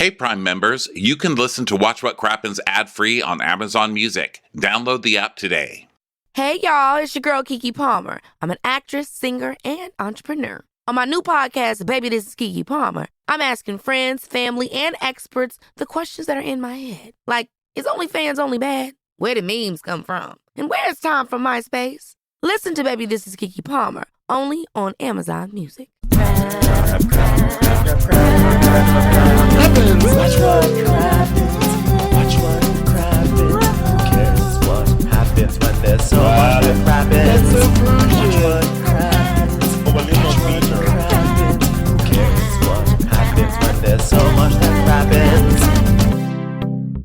Hey, Prime members, you can listen to Watch What Crappens ad-free on Amazon Music. Download the app today. Hey, y'all, it's your girl, Keke Palmer. I'm an actress, singer, and entrepreneur. On my new podcast, Baby, This is Keke Palmer, I'm asking friends, family, and experts the questions that are in my head. Like, is OnlyFans only bad? Where did memes come from? And where's Tom from MySpace? Listen to Baby, This is Keke Palmer, only on Amazon Music. Crappens. Watch what crappens. Watch what crappens. Who cares what happens when there's so much that crappens? Watch what crappens. Watch what crappens. Who cares what happens when there's so much that crappens?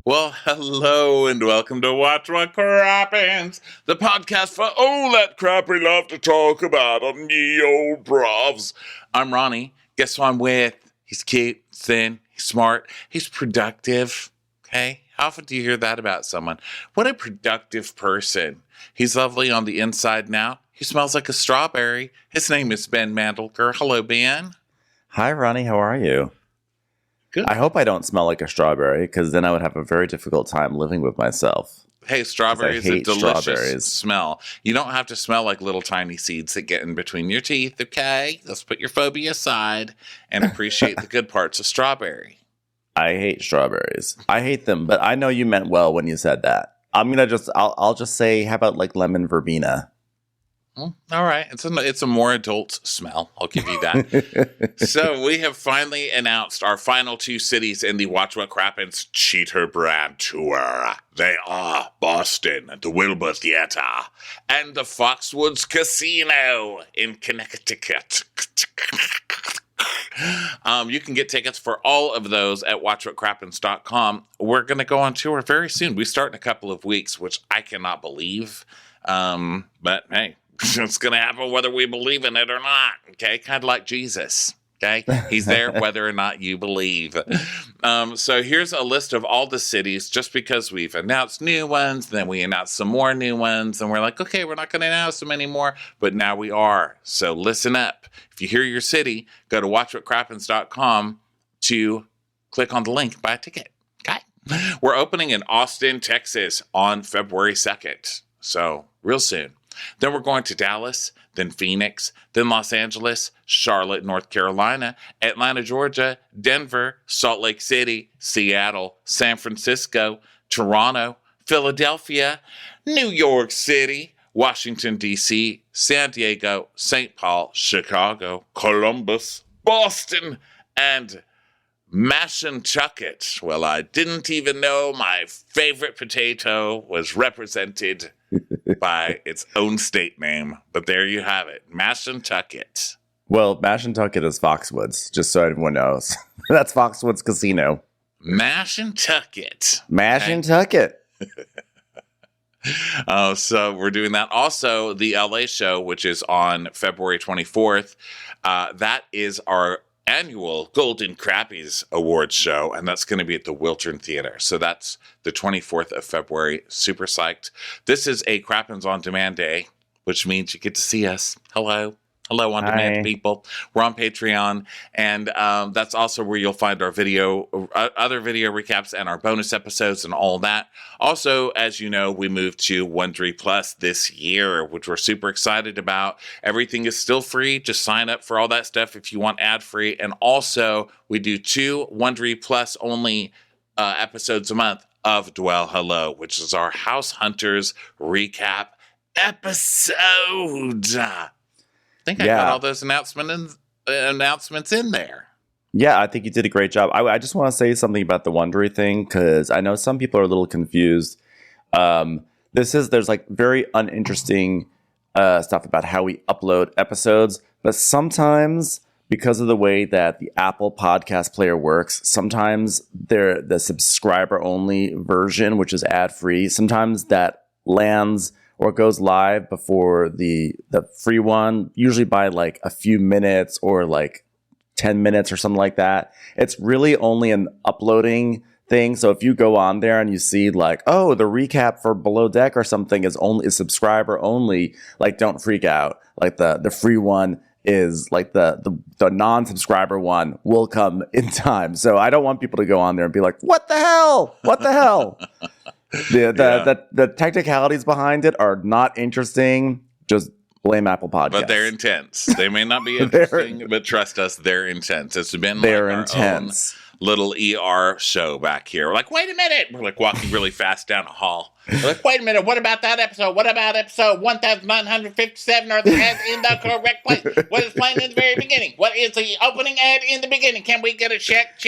Well, hello and welcome to Watch What Crappens, the podcast for all that crap we love to talk about on ye old brovs. I'm Ronnie. Guess who I'm with? He's cute, thin, he's smart, he's productive. Okay? How often do you hear that about someone? What a productive person. He's lovely on the inside now. He smells like a strawberry. His name is Ben Mandelker. Hello, Ben. Hi, Ronnie. How are you? Good. I hope I don't smell like a strawberry, because then I would have a very difficult time living with myself. Hey, strawberry is a delicious strawberries. smell. You don't have to smell like little tiny seeds that get in between your teeth, okay? Let's put your phobia aside and appreciate the good parts of strawberry. I hate strawberries. I hate them, but I know you meant well when you said that. I'll just say, how about like lemon verbena? All right. It's a more adult smell. I'll give you that. So we have finally announced our final two cities in the Watch What Crappens Cheater Brand Tour. They are Boston, the Wilbur Theater, and the Foxwoods Casino in Connecticut. You can get tickets for all of those at watchwhatcrappens.com. We're going to go on tour very soon. We start in a couple of weeks, which I cannot believe. But hey, it's going to happen whether we believe in it or not, okay? Kind of like Jesus, okay? He's there whether or not you believe. So here's a list of all the cities, just because we've announced new ones, then we announced some more new ones, and we're like, okay, we're not going to announce them anymore, but now we are. So listen up. If you hear your city, go to watchwhatcrappens.com to click on the link, buy a ticket, okay? We're opening in Austin, Texas on February 2nd, so real soon. Then we're going to Dallas, then Phoenix, then Los Angeles, Charlotte, North Carolina, Atlanta, Georgia, Denver, Salt Lake City, Seattle, San Francisco, Toronto, Philadelphia, New York City, Washington, D.C., San Diego, St. Paul, Chicago, Columbus, Boston, and Mashantucket. Well, I didn't even know my favorite potato was represented by its own state name, but there you have it, Mashantucket. Well, Mashantucket is Foxwoods, just so everyone knows. That's Foxwoods Casino. Mashantucket. Mashantucket. So we're doing that. Also, the LA show, which is on February 24th, that is our annual Golden Crappies Awards show, and that's going to be at the Wiltern Theater. So that's the 24th of February. Super psyched. This is a Crappens On Demand day, which means you get to see us. Hello on demand people. We're on Patreon, and that's also where you'll find our other video recaps and our bonus episodes and all that. Also, as you know, we moved to Wondery Plus this year, which we're super excited about. Everything is still free. Just sign up for all that stuff if you want ad-free. And also, we do 2 Wondery Plus only episodes a month of Dwell Hello, which is our House Hunters recap episode. I think I got all those announcements in there. Yeah, I think you did a great job. I just want to say something about the Wondery thing, because I know some people are a little confused. There's like very uninteresting stuff about how we upload episodes, but sometimes because of the way that the Apple podcast player works, sometimes the subscriber only version, which is ad free, sometimes that lands or goes live before the free one, usually by like a few minutes or like 10 minutes or something like that. It's really only an uploading thing. So if you go on there and you see like, oh, the recap for Below Deck or something is subscriber only, like don't freak out. Like the free one is like the non-subscriber one will come in time. So I don't want people to go on there and be like, what the hell? What the hell? The technicalities behind it are not interesting. Just blame Apple Podcasts. But they're intense. They may not be interesting, but trust us, they're intense. It's been they're like intense. Little ER show back here. We're like, wait a minute. We're like walking really fast down a hall. We're like, wait a minute. What about that episode? What about episode 1957? Are the ads in the correct place? What is playing in the very beginning? What is the opening ad in the beginning? Can we get a check?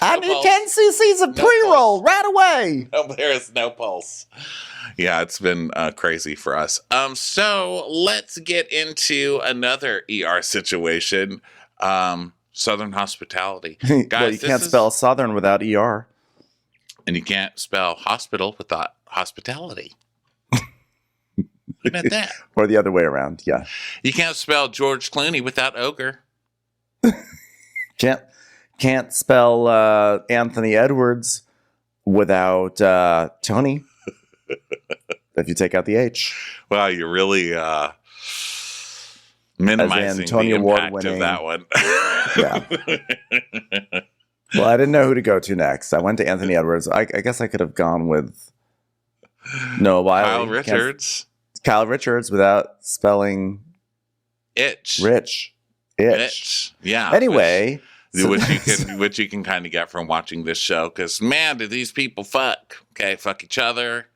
I need 10 cc's of pre-roll right away. No, there is no pulse. Yeah, it's been crazy for us. So let's get into another ER situation. Southern hospitality. Guys, well, you can't spell Southern without ER. And you can't spell hospital without hospitality. How about that? Or the other way around, yeah. You can't spell George Clooney without ogre. Can't spell Anthony Edwards without Tony. If you take out the H. Wow, you're really minimizing Tony the Award impact winning. of that one. Yeah. Well, I didn't know who to go to next. I went to Anthony Edwards. I guess I could have gone with Noah Wiley. Kyle Richards. Kyle Richards without spelling Itch. Rich. Itch. Yeah. Anyway. Which you can kind of get from watching this show. Because, man, do these people fuck. Okay, fuck each other.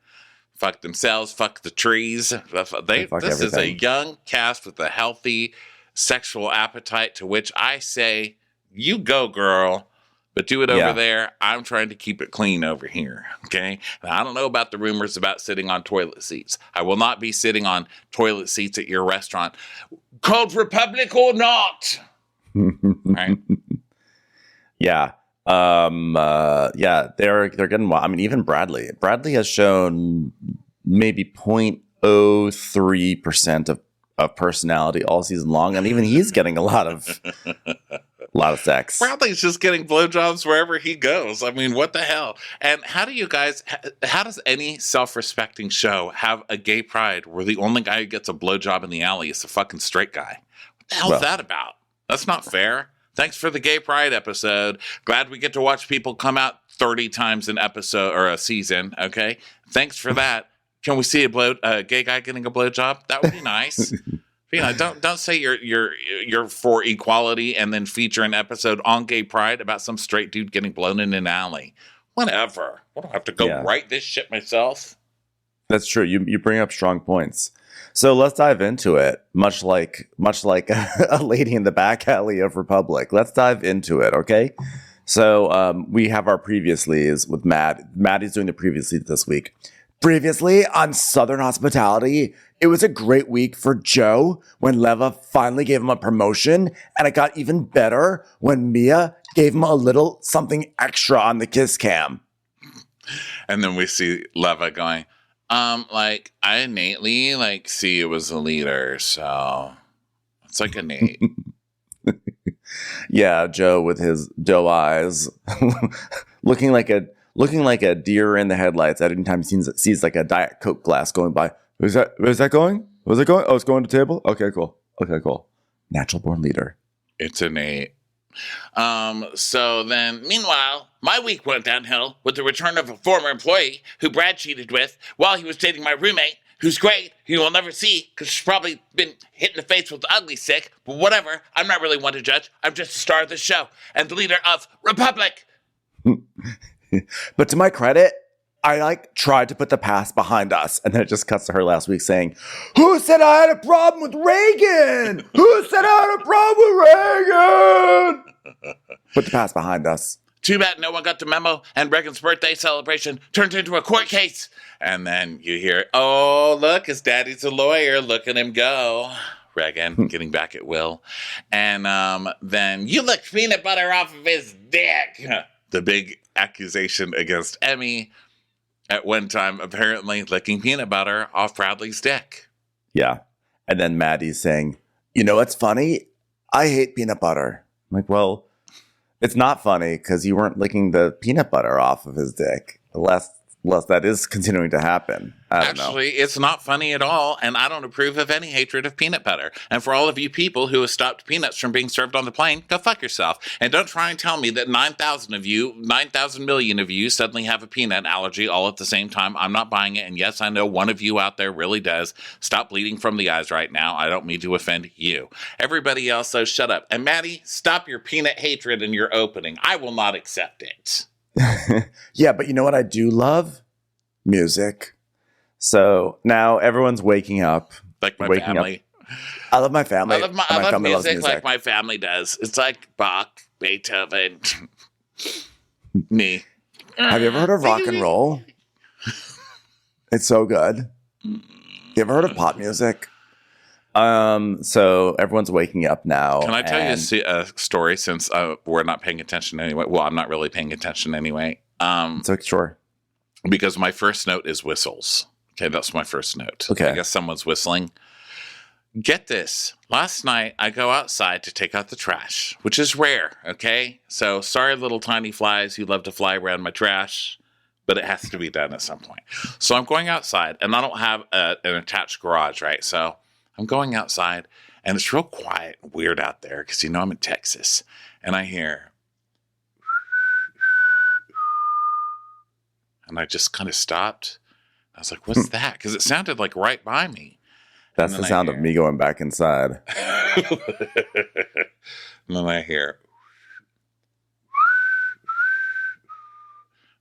Fuck themselves. Fuck the trees. This is a young cast with a healthy sexual appetite, to which I say, you go, girl. But do it over there. I'm trying to keep it clean over here. Okay? And I don't know about the rumors about sitting on toilet seats. I will not be sitting on toilet seats at your restaurant. Called Republic or not. Right? Yeah. They're getting wild. I mean, even Bradley has shown maybe 0.03% of personality all season long, and even he's getting a lot of sex. Bradley's just getting blowjobs wherever he goes. I mean, what the hell? And how does any self-respecting show have a gay pride where the only guy who gets a blowjob in the alley is a fucking straight guy? What the hell is that about? That's not fair. Thanks for the gay pride episode. Glad we get to watch people come out 30 times an episode or a season. Okay. Thanks for that. Can we see a gay guy getting a blowjob? That would be nice. Don't say you're for equality and then feature an episode on gay pride about some straight dude getting blown in an alley. Whatever. I don't have to go write this shit myself. That's true. You bring up strong points. So let's dive into it. Much like a lady in the back alley of Republic. Let's dive into it, okay? So we have our previouslys with Matt. Maddie's doing the previously this week. Previously on Southern Hospitality, it was a great week for Joe when Leva finally gave him a promotion, and it got even better when Mia gave him a little something extra on the kiss cam. And then we see Leva going, I innately see you as a leader, so it's like innate. Yeah, Joe with his doe eyes, looking like a deer in the headlights at any time he sees like a Diet Coke glass going by. Where's that going? Where's it going? Oh, it's going to the table? Okay, cool. Natural born leader. It's innate. So then, meanwhile, my week went downhill with the return of a former employee who Brad cheated with while he was dating my roommate, who's great, who you'll never see because she's probably been hit in the face with the ugly stick, but whatever. I'm not really one to judge. I'm just the star of the show and the leader of Republic. But to my credit, I tried to put the past behind us, and then it just cuts to her last week saying, "Who said I had a problem with Reagan? Who said I had a problem with Reagan?" Put the past behind us. Too bad no one got the memo, and Reagan's birthday celebration turned into a court case. And then you hear, "Oh, look, his daddy's a lawyer. Look at him go." Reagan getting back at Will. And then, "You licked peanut butter off of his dick." The big accusation against Emmy at one time, apparently licking peanut butter off Bradley's dick. Yeah. And then Maddie's saying, "You know what's funny? I hate peanut butter." I'm like, well, it's not funny because you weren't licking the peanut butter off of his dick. Well, that is continuing to happen. I don't know. Actually, it's not funny at all, and I don't approve of any hatred of peanut butter. And for all of you people who have stopped peanuts from being served on the plane, go fuck yourself. And don't try and tell me that 9,000 million of you suddenly have a peanut allergy all at the same time. I'm not buying it, and yes, I know one of you out there really does. Stop bleeding from the eyes right now. I don't mean to offend you. Everybody else, though, shut up. And Maddie, stop your peanut hatred in your opening. I will not accept it. Yeah, but you know what I do love? Music. So now everyone's waking up. Like my waking family. Up. I love my family. I love family loves music like my family does. It's like Bach, Beethoven, me. Have you ever heard of rock and roll? It's so good. You ever heard of pop music? So everyone's waking up now. Can I tell you a story since we're not paying attention anyway? Well, I'm not really paying attention anyway. So sure. Because my first note is whistles. Okay, that's my first note. Okay. I guess someone's whistling. Get this. Last night, I go outside to take out the trash, which is rare, okay? So sorry, little tiny flies who love to fly around my trash, but it has to be done at some point. So I'm going outside, and I don't have an attached garage, right? So I'm going outside, and it's real quiet and weird out there because, you know, I'm in Texas. And I hear... And I just kind of stopped. I was like, what's that? Because it sounded like right by me. That's the sound of me going back inside. And then I hear...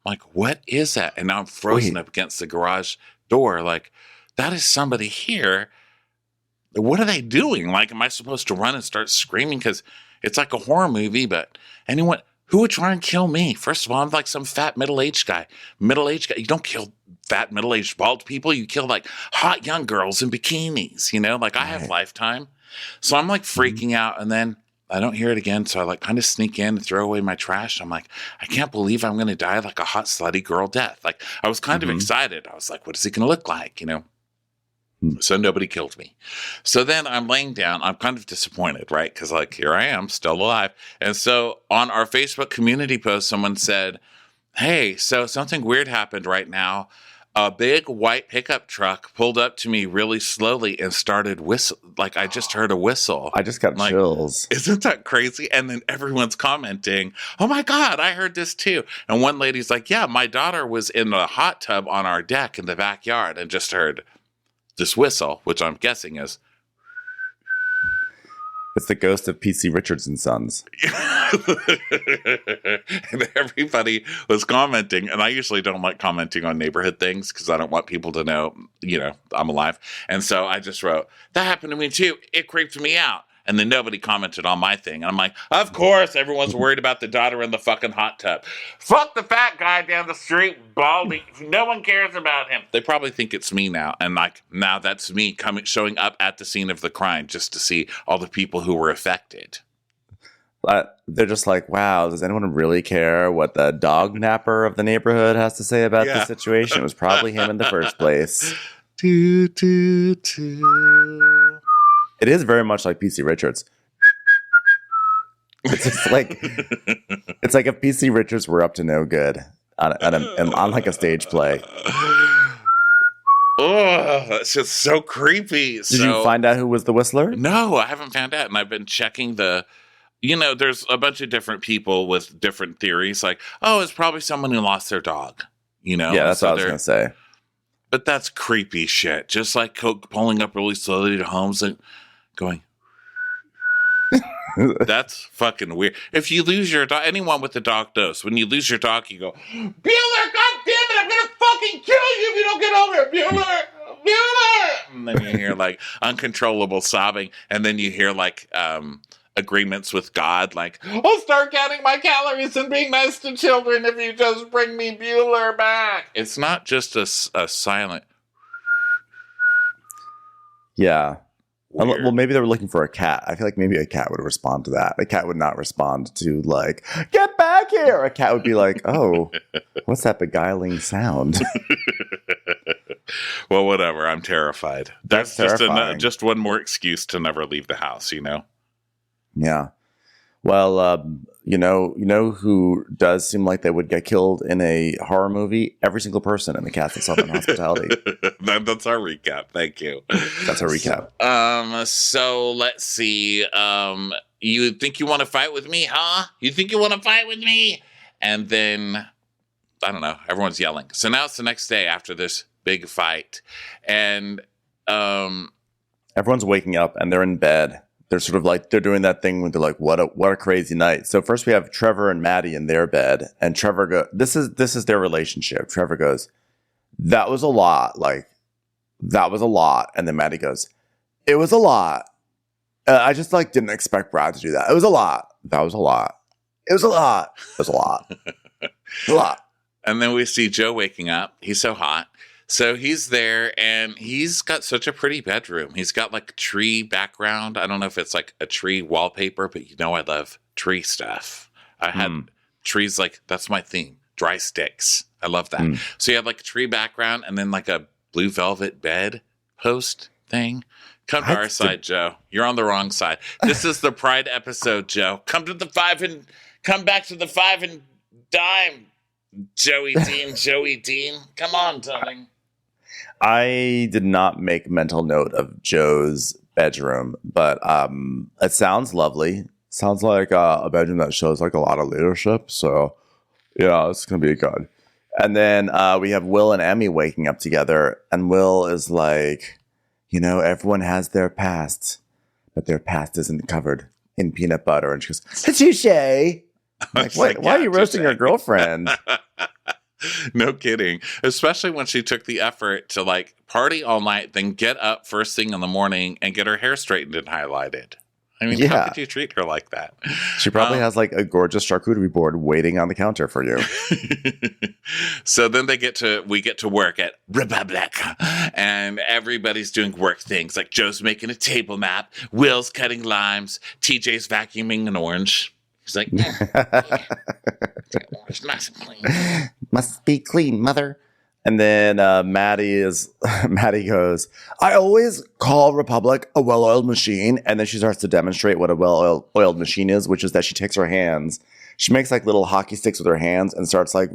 I'm like, what is that? And now I'm frozen up against the garage door. Like, that is somebody here. What are they doing? Like, am I supposed to run and start screaming? Because it's like a horror movie, but anyone... Who would try and kill me? First of all, I'm like some fat middle-aged guy. Middle-aged guy. You don't kill fat middle-aged bald people. You kill like hot young girls in bikinis, you know? Like I have Lifetime. So I'm like freaking out, and then I don't hear it again. So I like kind of sneak in and throw away my trash. I'm like, I can't believe I'm going to die like a hot, slutty girl death. Like I was kind of excited. I was like, what is it going to look like, you know? So nobody killed me. So then I'm laying down. I'm kind of disappointed, right? Because like, here I am, still alive. And so on our Facebook community post, someone said, hey, so something weird happened right now. A big white pickup truck pulled up to me really slowly and started whistle. Like I just heard a whistle. I just got chills. Isn't that crazy? And then everyone's commenting, oh my God, I heard this too. And one lady's like, yeah, my daughter was in a hot tub on our deck in the backyard and just heard this whistle, which I'm guessing is... It's the ghost of P.C. Richards and Sons. And everybody was commenting, and I usually don't like commenting on neighborhood things because I don't want people to know, you know, I'm alive. And so I just wrote, that happened to me too. It creeped me out. And then nobody commented on my thing. And I'm like, of course, everyone's worried about the daughter in the fucking hot tub. Fuck the fat guy down the street, baldy. No one cares about him. They probably think it's me now. And like, now that's me showing up at the scene of the crime just to see all the people who were affected. They're just like, wow, does anyone really care what the dog napper of the neighborhood has to say about the situation? It was probably him in the first place. It is very much like P.C. Richards. It's just like if P.C. Richards were up to no good on like a stage play. Oh, that's just so creepy. Did you find out who was the whistler? No, I haven't found out. And I've been checking you know, there's a bunch of different people with different theories. Like, oh, it's probably someone who lost their dog. You know? Yeah, that's what I was going to say. But that's creepy shit. Just like pulling up really slowly to homes and going... That's fucking weird. If you lose your dog, anyone with a dog knows. When you lose your dog, you go, Bueller, God damn it, I'm gonna fucking kill you if you don't get over it, Bueller. And then you hear like uncontrollable sobbing, and then you hear like agreements with God, like, I'll start counting my calories and being nice to children if you just bring me Bueller back. It's not just a silent. Yeah. Weird. Well, maybe they were looking for a cat. I feel like maybe a cat would respond to that. A cat would not respond to like, get back here. A cat would be like, oh, what's that beguiling sound? Well, whatever. I'm terrified. That's terrifying. just one more excuse to never leave the house, you know? Yeah. Well, you know who does seem like they would get killed in a horror movie? Every single person in the cast of Southern Hospitality. That's our recap. Thank you. That's our recap. So let's see. You think you want to fight with me, huh? You think you want to fight with me? And then, I don't know, everyone's yelling. So now it's the next day after this big fight. And everyone's waking up and they're in bed. They're sort of like, they're doing that thing when they're like, what a crazy night. So first we have Trevor and Maddie in their bed, and Trevor goes, this is their relationship. Trevor goes, that was a lot. Like, that was a lot. And then Maddie goes, it was a lot. I just like didn't expect Brad to do that. It was a lot. That was a lot. It was a lot. It was a lot. A lot. And then we see Joe waking up. He's so hot. So he's there, and he's got such a pretty bedroom. He's got like a tree background. I don't know if it's like a tree wallpaper, but you know I love tree stuff. I had trees, like, that's my theme. Dry sticks. I love that. So you have like a tree background and then like a blue velvet bed post thing. Come to our side, Joe. You're on the wrong side. This is the Pride episode, Joe. Come back to the 5 and dime, Joey Dean. Come on, darling. I did not make mental note of Joe's bedroom, but it sounds lovely. Sounds like a bedroom that shows like a lot of leadership. So, yeah, it's going to be good. And then we have Will and Emmy waking up together, and Will is like, you know, everyone has their past, but their past isn't covered in peanut butter. And she goes, touche. Like, why are you roasting your girlfriend? No kidding. Especially when she took the effort to like party all night, then get up first thing in the morning and get her hair straightened and highlighted. I mean, how could you treat her like that? She probably has like a gorgeous charcuterie board waiting on the counter for you. So then we get to work at Republic, and everybody's doing work things. Like Joe's making a table map, Will's cutting limes, TJ's vacuuming an orange. He's like, orange nice and clean. Must be clean, mother. And then Maddie goes, I always call Republic a well-oiled machine. And then she starts to demonstrate what a well-oiled machine is, which is that she takes her hands. She makes like little hockey sticks with her hands and starts like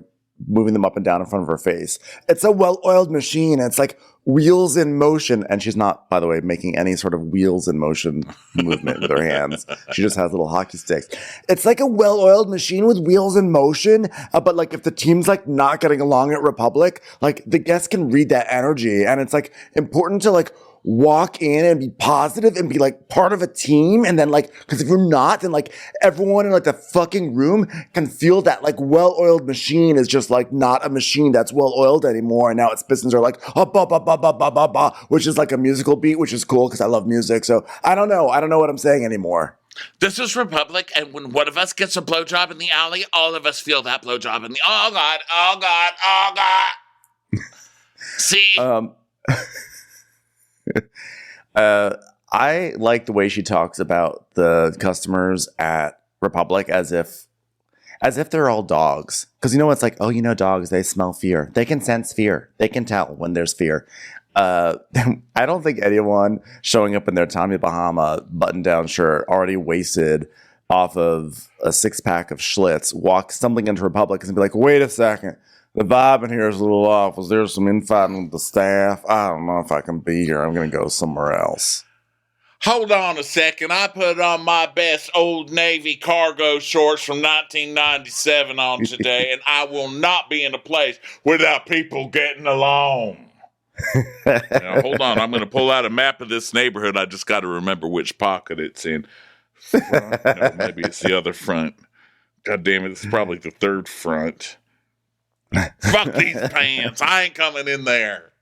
moving them up and down in front of her face. It's a well-oiled machine. It's like wheels in motion. And she's not, by the way, making any sort of wheels in motion movement with her hands. She just has little hockey sticks. It's like a well-oiled machine with wheels in motion. But like if the team's like not getting along at Republic, like the guests can read that energy. And it's like important to like walk in and be positive and be like part of a team. And then like, cause if you're not, then like everyone in like the fucking room can feel that like well-oiled machine is just like not a machine that's well-oiled anymore. And now its pistons are like, ba, ba, ba, ba, ba, ba, ba, which is like a musical beat, which is cool because I love music. So I don't know what I'm saying anymore. This is Republic, and when one of us gets a blowjob in the alley, all of us feel that blowjob in the, oh God, oh God, oh God. See? I like the way she talks about the customers at Republic as if they're all dogs. Because you know it's like, oh, you know, dogs, they smell fear. They can sense fear. They can tell when there's fear. I don't think anyone showing up in their Tommy Bahama button-down shirt, already wasted off of a 6-pack of Schlitz, walk stumbling into Republic and be like, wait a second. The vibe in here is a little off. Was there some infighting with the staff? I don't know if I can be here. I'm going to go somewhere else. Hold on a second. I put on my best Old Navy cargo shorts from 1997 on today, and I will not be in a place without people getting along. Now, hold on. I'm going to pull out a map of this neighborhood. I just got to remember which pocket it's in. Front. No, maybe it's the other front. God damn it. It's probably the third front. Fuck these pants. I ain't coming in there.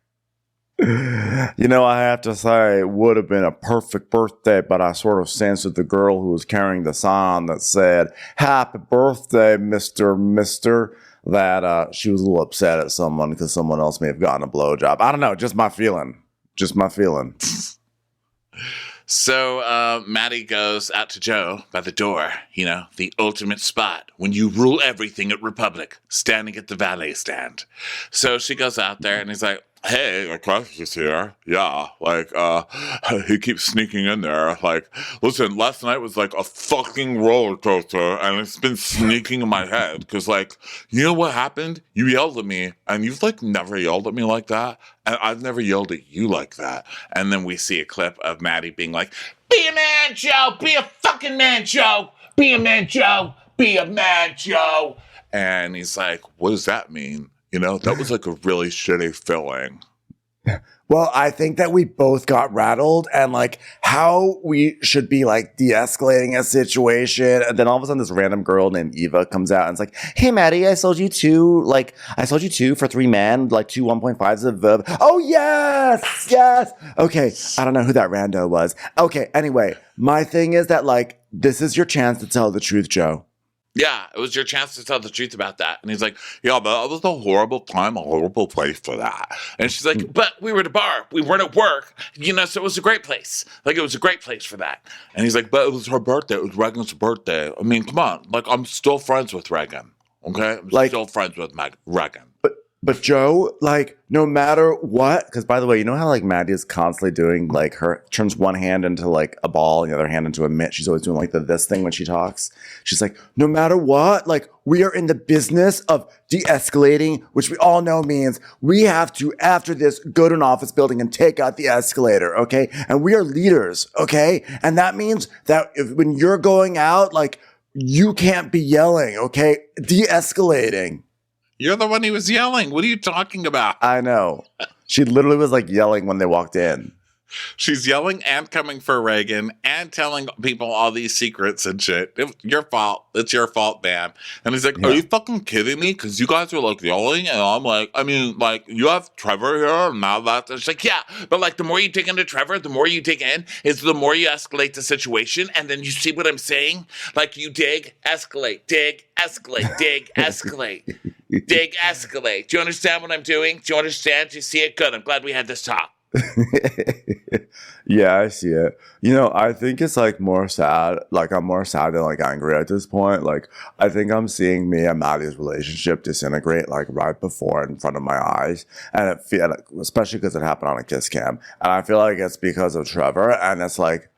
You know, I have to say it would have been a perfect birthday, but I sort of censored the girl who was carrying the sign that said, happy birthday, Mr. That she was a little upset at someone because someone else may have gotten a blowjob. I don't know. Just my feeling. So Maddie goes out to Joe by the door, you know, the ultimate spot when you rule everything at Republic, standing at the valet stand. So she goes out there and he's like, hey, like Crappens is here. Yeah, like, he keeps sneaking in there. Like, listen, last night was like a fucking roller coaster, and it's been sneaking in my head. Because, like, you know what happened? You yelled at me, and you've, like, never yelled at me like that. And I've never yelled at you like that. And then we see a clip of Maddie being like, be a man, Joe! Be a fucking man, Joe! Be a man, Joe! Be a man, Joe! And he's like, what does that mean? You know, that was like a really shitty feeling. Well, I think that we both got rattled and like how we should be like de-escalating a situation. And then all of a sudden this random girl named Eva comes out and it's like, hey, Maddie, I sold you two for 3 men, like 2 1.5s of, oh, yes. Okay. I don't know who that rando was. Okay. Anyway, my thing is that like, this is your chance to tell the truth, Joe. Yeah, it was your chance to tell the truth about that. And he's like, yeah, but it was a horrible time, a horrible place for that. And she's like, but we were at a bar. We weren't at work. You know, so it was a great place. Like, it was a great place for that. And he's like, but it was her birthday. It was Regan's birthday. I mean, come on. Like, I'm still friends with Regan. Okay? I'm still friends with Regan. But Joe, like, no matter what, because by the way, you know how like Maddie is constantly doing like turns one hand into like a ball and the other hand into a mitt. She's always doing like this thing when she talks. She's like, no matter what, like we are in the business of de-escalating, which we all know means we have to, after this, go to an office building and take out the escalator, okay? And we are leaders, okay? And that means that when you're going out, like you can't be yelling, okay? De-escalating. You're the one who was yelling. What are you talking about? I know. She literally was like yelling when they walked in. She's yelling and coming for Regan and telling people all these secrets and shit. Your fault. It's your fault, man. And he's like, are you fucking kidding me? Because you guys are like yelling. And I'm like, I mean, like, you have Trevor here and now that. And she's like, yeah. But like, the more you dig into Trevor, the more you dig in, is the more you escalate the situation. And then you see what I'm saying? Like, you dig, escalate, dig, escalate, dig, escalate. Dig, escalate. Do you understand what I'm doing? Do you understand? Do you see it? Good. I'm glad we had this talk. Yeah, I see it. You know, I think it's like more sad. Like I'm more sad than like angry at this point. Like I think I'm seeing me and Maddie's relationship disintegrate like right before in front of my eyes, and it feel especially because it happened on a kiss cam, and I feel like it's because of Trevor, and it's like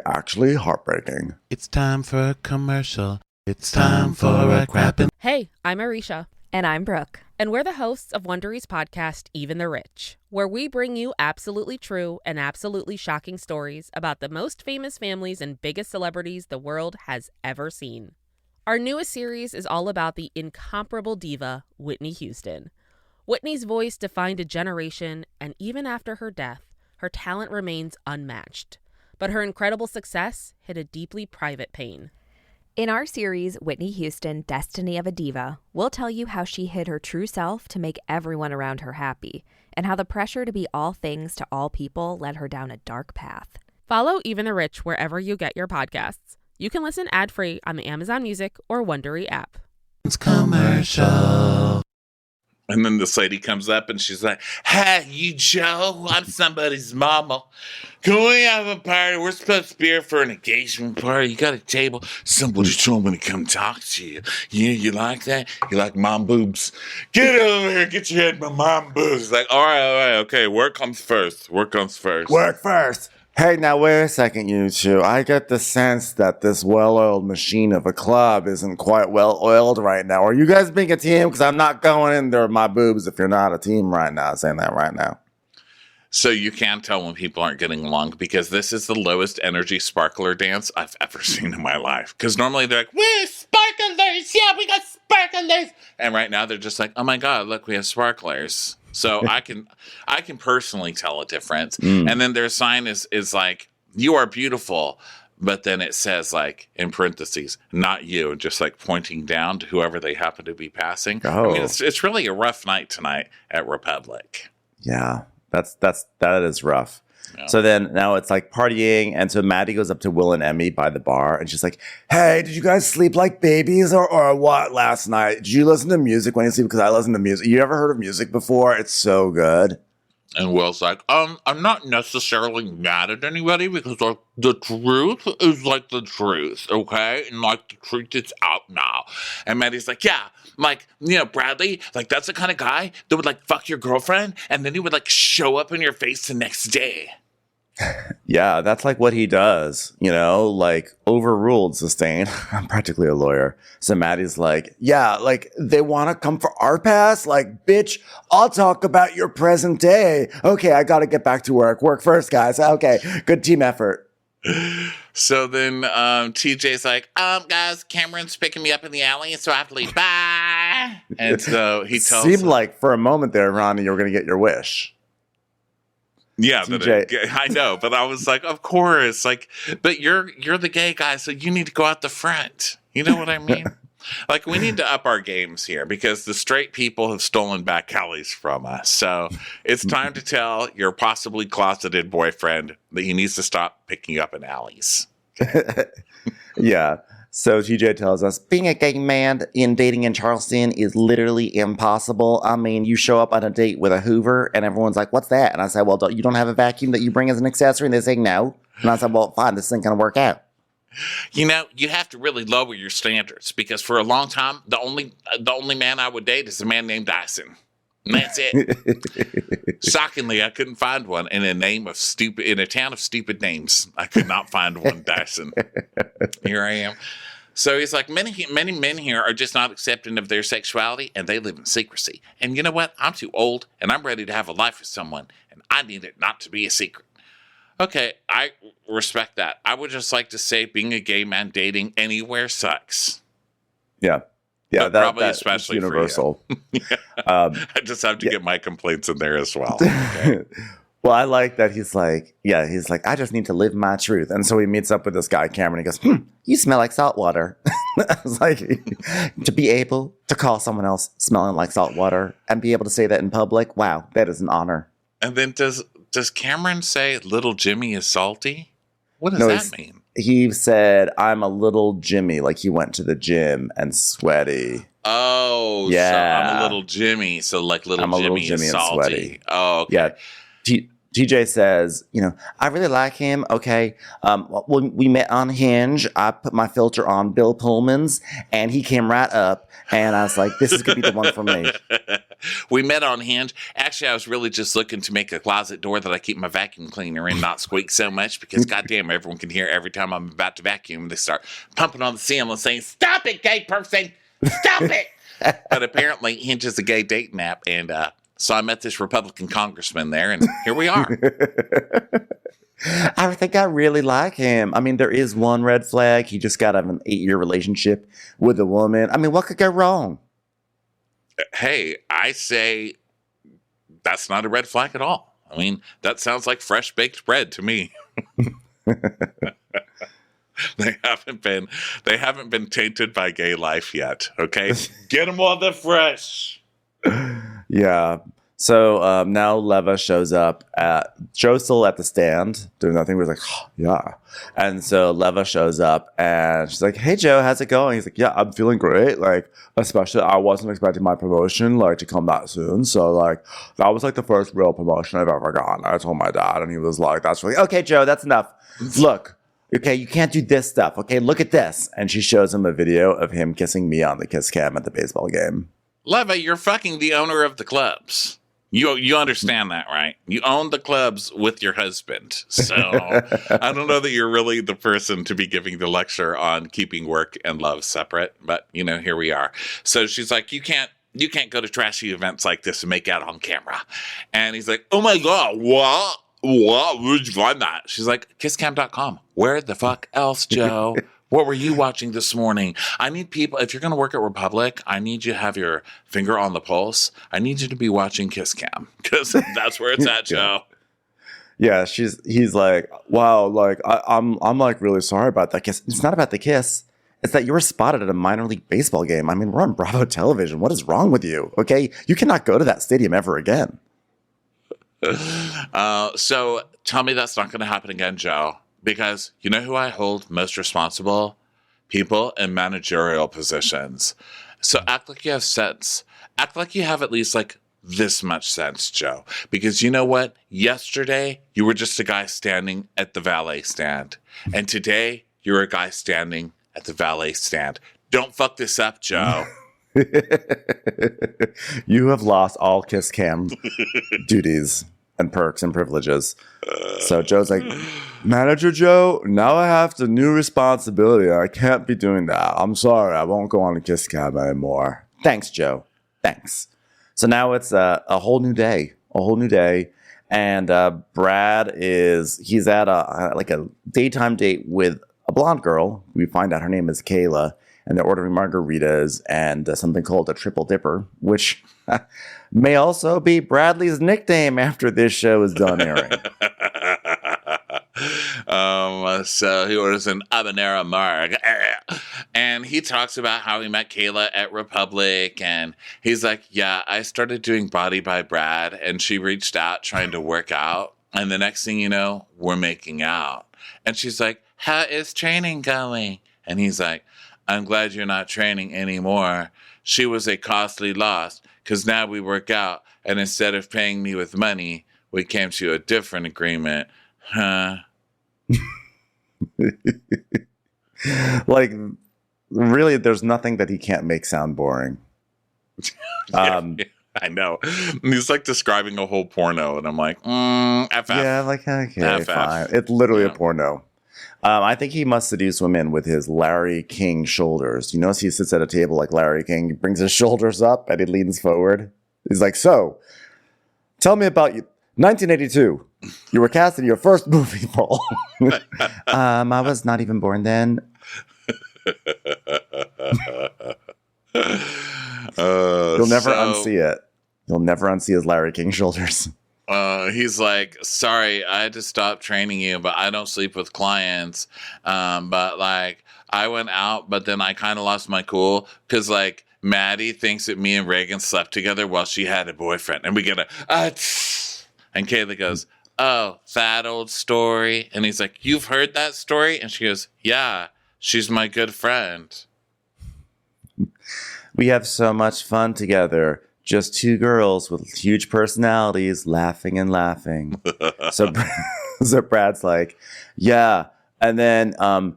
actually heartbreaking. It's time for a commercial. It's time for a Crappens. Hey, I'm Arisha. And I'm Brooke. And we're the hosts of Wondery's podcast, Even the Rich, where we bring you absolutely true and absolutely shocking stories about the most famous families and biggest celebrities the world has ever seen. Our newest series is all about the incomparable diva, Whitney Houston. Whitney's voice defined a generation, and even after her death, her talent remains unmatched. But her incredible success hit a deeply private pain. In our series, Whitney Houston, Destiny of a Diva, we'll tell you how she hid her true self to make everyone around her happy, and how the pressure to be all things to all people led her down a dark path. Follow Even the Rich wherever you get your podcasts. You can listen ad-free on the Amazon Music or Wondery app. It's commercial. And then this lady comes up and she's like, hey, you Joe, I'm somebody's mama. Can we have a party? We're supposed to be here for an engagement party. You got a table? Somebody told me to come talk to you. You like that? You like mom boobs? Get over here, get your head in my mom boobs. Like, all right, okay, work comes first. Work first. Hey, now wait a second, you two. I get the sense that this well-oiled machine of a club isn't quite well-oiled right now. Are you guys being a team? Because I'm not going in there with my boobs if you're not a team right now. I'm saying that right now. So you can tell when people aren't getting along because this is the lowest energy sparkler dance I've ever seen in my life. Because normally they're like, we're sparklers. Yeah, we got sparklers. And right now they're just like, oh my God, look, we have sparklers. So I can personally tell a difference. And then their sign is like, you are beautiful. But then it says like in parentheses, not you, just like pointing down to whoever they happen to be passing. Oh. I mean, it's really a rough night tonight at Republic. Yeah, that is rough. Yeah. So then now it's like partying, and so Maddie goes up to Will and Emmy by the bar, and she's like, "Hey, did you guys sleep like babies or what last night? Did you listen to music when you sleep? Because I listen to music. You ever heard of music before? It's so good." And Will's like, I'm not necessarily mad at anybody because like the truth is like the truth, okay? And like the truth is out now. And Maddie's like, yeah, like, you know, Bradley, like that's the kind of guy that would like fuck your girlfriend and then he would like show up in your face the next day. Yeah, that's like what he does, you know, like overruled, Sustained. I'm practically a lawyer. So Maddie's like, yeah, like they want to come for our past? Like, bitch, I'll talk about your present day. Okay, I got to get back to work. Work first, guys. Okay, good team effort. So then TJ's like, guys, Cameron's picking me up in the alley, so I have to leave. Bye. And so he tells Seemed like for a moment there, Ronnie, you were going to get your wish. Yeah, TJ. I know, but I was like, of course, like, but you're the gay guy, so you need to go out the front. You know what I mean? Like, we need to up our games here because the straight people have stolen back alleys from us. So it's time to tell your possibly closeted boyfriend that he needs to stop picking you up in alleys. Yeah. So TJ tells us, being a gay man in dating in Charleston is literally impossible. I mean, you show up on a date with a Hoover and everyone's like, what's that? And I said, well, you don't have a vacuum that you bring as an accessory? And they say no. And I said, well, fine, this isn't going to work out. You know, you have to really lower your standards because for a long time, the only man I would date is a man named Dyson. And that's it. Shockingly, I couldn't find one in a town of stupid names. I could not find one Dyson. Here I am. So he's like, many men here are just not accepting of their sexuality and they live in secrecy. And you know what? I'm too old and I'm ready to have a life with someone and I need it not to be a secret. Okay, I respect that. I would just like to say being a gay man dating anywhere sucks. Yeah. Yeah, probably that's especially universal. For you. I just have to get my complaints in there as well. Okay. Well, I like that he's like, I just need to live my truth. And so he meets up with this guy, Cameron. He goes, you smell like salt water. I was like, to be able to call someone else smelling like salt water and be able to say that in public, wow, that is an honor. And then does Cameron say little Jimmy is salty? What does that mean? He said, I'm a little Jimmy, like he went to the gym and sweaty. Oh, yeah. So I'm a little Jimmy, so like little Jimmy is salty. And sweaty. Oh, okay. Yeah. TJ says, you know, I really like him. Okay. When we met on Hinge, I put my filter on Bill Pullman's and he came right up and I was like, this is going to be the one for me. We met on Hinge. Actually, I was really just looking to make a closet door that I keep my vacuum cleaner in, not squeak so much because goddamn, everyone can hear every time I'm about to vacuum. They start pumping on the ceiling saying, stop it, gay person. Stop it. But apparently Hinge is a gay dating app and, so I met this Republican congressman there, and here we are. I think I really like him. I mean, there is one red flag. He just got out of an 8-year relationship with a woman. I mean, what could go wrong? Hey, I say that's not a red flag at all. I mean, that sounds like fresh baked bread to me. They haven't been tainted by gay life yet. Okay, get them while they're fresh. Yeah. So now Leva shows up Joe's still at the stand doing nothing. We're like, oh, yeah. And so Leva shows up and she's like, hey, Joe, how's it going? He's like, yeah, I'm feeling great. Like, especially I wasn't expecting my promotion like to come that soon. So like, that was like the first real promotion I've ever gotten. I told my dad and he was like, that's really, okay, Joe, that's enough. Look, okay, you can't do this stuff. Okay, look at this. And she shows him a video of him kissing me on the kiss cam at the baseball game. Leva, you're fucking the owner of the clubs. You understand that, right? You own the clubs with your husband. So I don't know that you're really the person to be giving the lecture on keeping work and love separate. But, you know, here we are. So she's like, you can't go to trashy events like this and make out on camera. And he's like, oh, my God, what? Where'd you find that? She's like, kisscam.com. Where the fuck else, Joe? What were you watching this morning? I need people, if you're going to work at Republic, I need you to have your finger on the pulse. I need you to be watching Kiss Cam because that's where it's at, Joe. Yeah, he's like, wow, like, I'm like really sorry about that kiss. It's not about the kiss. It's that you were spotted at a minor league baseball game. I mean, we're on Bravo television. What is wrong with you? Okay, you cannot go to that stadium ever again. So tell me that's not going to happen again, Joe. Because you know who I hold most responsible? People in managerial positions. So act like you have sense. Act like you have at least like this much sense, Joe. Because you know what? Yesterday, you were just a guy standing at the valet stand. And today, you're a guy standing at the valet stand. Don't fuck this up, Joe. You have lost all kiss cam duties and perks and privileges. So Joe's like, Manager Joe, now I have the new responsibility. I can't be doing that. I'm sorry. I won't go on the kiss cam anymore. Thanks, Joe. Thanks. So now it's a whole new day. A whole new day. And Brad he's at a daytime date with a blonde girl. We find out her name is Kayla. And they're ordering margaritas and something called a triple dipper, which may also be Bradley's nickname after this show is done airing. So he orders an habanero marg. And he talks about how he met Kayla at Republic. And he's like, yeah, I started doing Body by Brad. And she reached out trying to work out. And the next thing you know, we're making out. And she's like, how is training going? And he's like, I'm glad you're not training anymore. She was a costly loss because now we work out. And instead of paying me with money, we came to a different agreement. Huh? Like, really, there's nothing that he can't make sound boring. I know. He's like describing a whole porno. And I'm like, FF. Yeah, like, okay, FF. fine. It's literally a porno. I think he must seduce women with his Larry King shoulders. You notice he sits at a table like Larry King. He brings his shoulders up and he leans forward. He's like, so, tell me about you. 1982. You were cast in your first movie role. I was not even born then. You'll never unsee it. You'll never unsee his Larry King shoulders. He's like, sorry, I had to stop training you, but I don't sleep with clients. But like, I went out, but then I kind of lost my cool because like Maddie thinks that me and Reagan slept together while she had a boyfriend, and we get and Kayla goes, oh, that old story. And he's like, you've heard that story? And she goes, yeah, she's my good friend. We have so much fun together. Just two girls with huge personalities laughing and laughing. So Brad's like, yeah. And then, I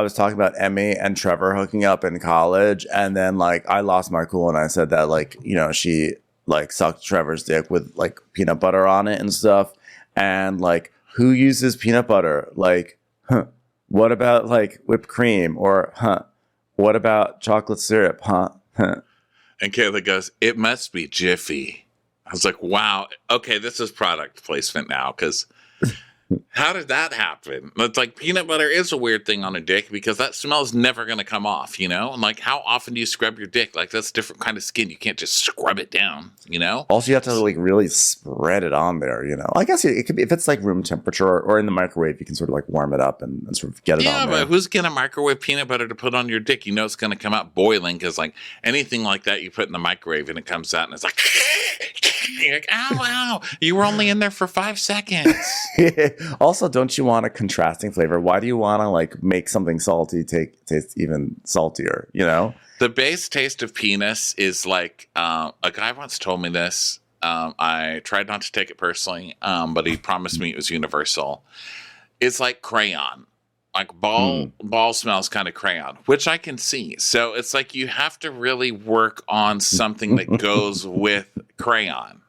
was talking about Emmy and Trevor hooking up in college. And then, like, I lost my cool and I said that, like, she, like, sucked Trevor's dick with, like, peanut butter on it and stuff. And, like, who uses peanut butter? Like, what about, like, whipped cream? Or, what about chocolate syrup? And Kayla goes, it must be Jiffy. I was like, wow. Okay, this is product placement now, because how did that happen? It's like peanut butter is a weird thing on a dick because that smell is never going to come off, And like, how often do you scrub your dick? Like, that's a different kind of skin. You can't just scrub it down, Also, you have to, like, really spread it on there, I guess it could be, if it's, like, room temperature or in the microwave, you can sort of, like, warm it up and sort of get it on there. Yeah, but who's going to microwave peanut butter to put on your dick? It's going to come out boiling because, like, anything like that you put in the microwave and it comes out and it's like, you're like, ow, you were only in there for 5 seconds. Also, don't you want a contrasting flavor? Why do you want to, like, make something salty taste even saltier, The base taste of penis is like, a guy once told me this. I tried not to take it personally, but he promised me it was universal. It's like crayon. Like ball smells kind of crayon, which I can see. So it's like you have to really work on something that goes with crayon,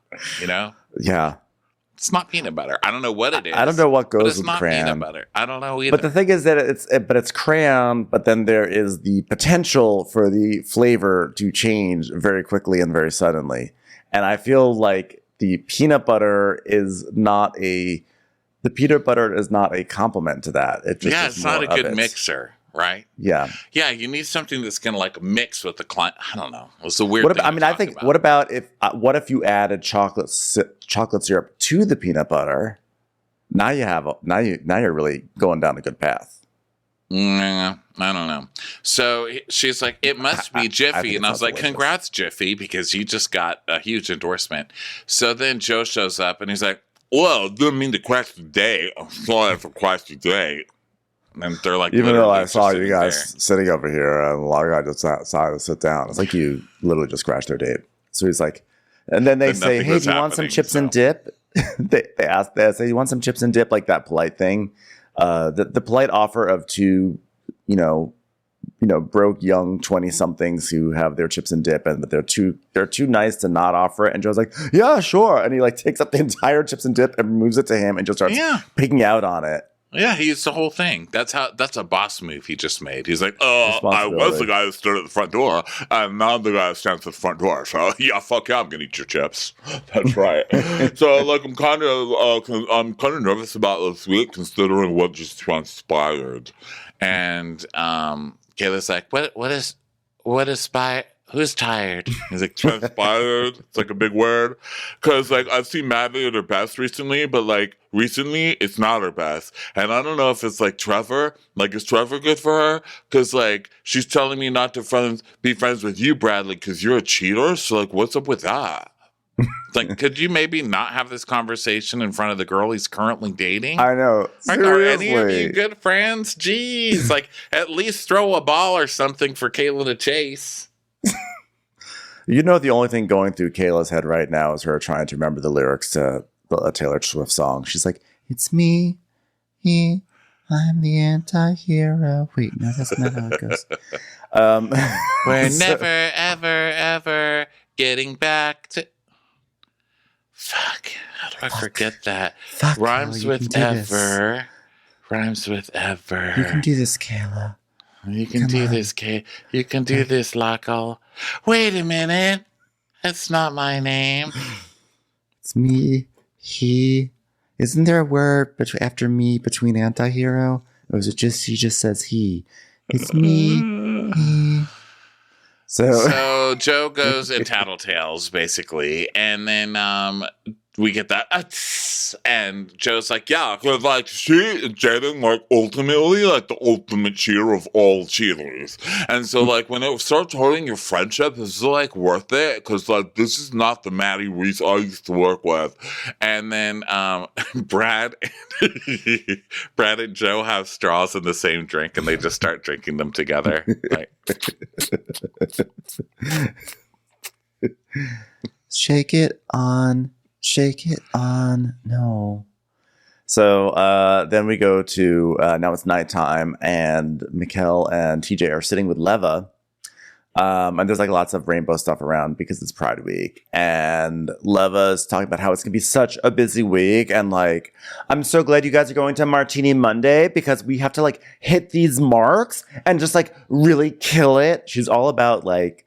Yeah. It's not peanut butter. I don't know what it is. I don't know what goes with not crayon. Peanut butter. I don't know either. But the thing is that it's crayon, but then there is the potential for the flavor to change very quickly and very suddenly. And I feel like the peanut butter is not a compliment to that. It's not a good mixer, right? Yeah. Yeah, you need something that's going to like mix with the client. I don't know. It's a weird thing. I think about. What if you added chocolate syrup to the peanut butter? Now you're really going down a good path. I don't know. So she's like, it must be Jiffy. And I was like, congrats, Jiffy, because you just got a huge endorsement. So then Joe shows up and he's like, well, it didn't mean to crash the day. I'm sorry for crash the day. And they're like, even though I saw you guys sitting over here, and a lot of guys just decided to sit down. It's like you literally just crashed their date. So he's like, And then they then say, nothing "Hey, was do you want some happening, chips so. and dip?" They say, "You want some chips and dip?" Like that polite thing. The polite offer of two, broke young 20-somethings who have their chips and dip, but they're too nice to not offer it. And Joe's like, "Yeah, sure." And he like takes up the entire chips and dip and moves it to him and just starts picking out on it. Yeah, he used the whole thing. That's a boss move he just made. He's like, "Oh, I was the guy that stood at the front door, and now I'm the guy that stands at the front door. So yeah, fuck yeah, I'm gonna eat your chips." That's right. So like, I'm kind of nervous about this week considering what just transpired. And Kayla's like, "What is spy? Who's tired?" He's like, "Transpired." It's like a big word. Because, like, I've seen Maddie at her best recently, but, like, recently, it's not her best. And I don't know if it's, like, Trevor. Like, is Trevor good for her? Because, like, she's telling me not to be friends with you, Bradley, because you're a cheater. So, like, what's up with that? Like, could you maybe not have this conversation in front of the girl he's currently dating? I know. Like, are any of you good friends? Jeez. Like, at least throw a ball or something for Kayla to chase. The only thing going through Kayla's head right now is her trying to remember the lyrics to a Taylor Swift song. She's like, "It's me, I'm the anti-hero." Wait, no, that's not how it goes. We're never, ever, ever getting back to... Fuck, how do I forget that? Fuck, Rhymes Kayla, with ever. Rhymes with ever. You can do this, Kayla. You can do this, Kay. You can do this, Lockle. Wait a minute. That's not my name. It's me, he. Isn't there a word after me between anti-hero? Or is it just, he just says he? It's me, he. So Joe goes in tattletales, basically. And then we get that, and Joe's like, "Yeah, because like she is dating like ultimately like the ultimate cheater of all cheaters." And so like when it starts hurting your friendship, is it like worth it? Because like this is not the Maddie Reese I used to work with. And then Brad and Joe have straws in the same drink, and they just start drinking them together. Like, shake it on. No. So then we go to now it's nighttime, and Mikel and TJ are sitting with Leva. And there's like lots of rainbow stuff around because it's Pride Week. And Leva's talking about how it's going to be such a busy week. And like, "I'm so glad you guys are going to Martini Monday because we have to like hit these marks and just like really kill it." She's all about like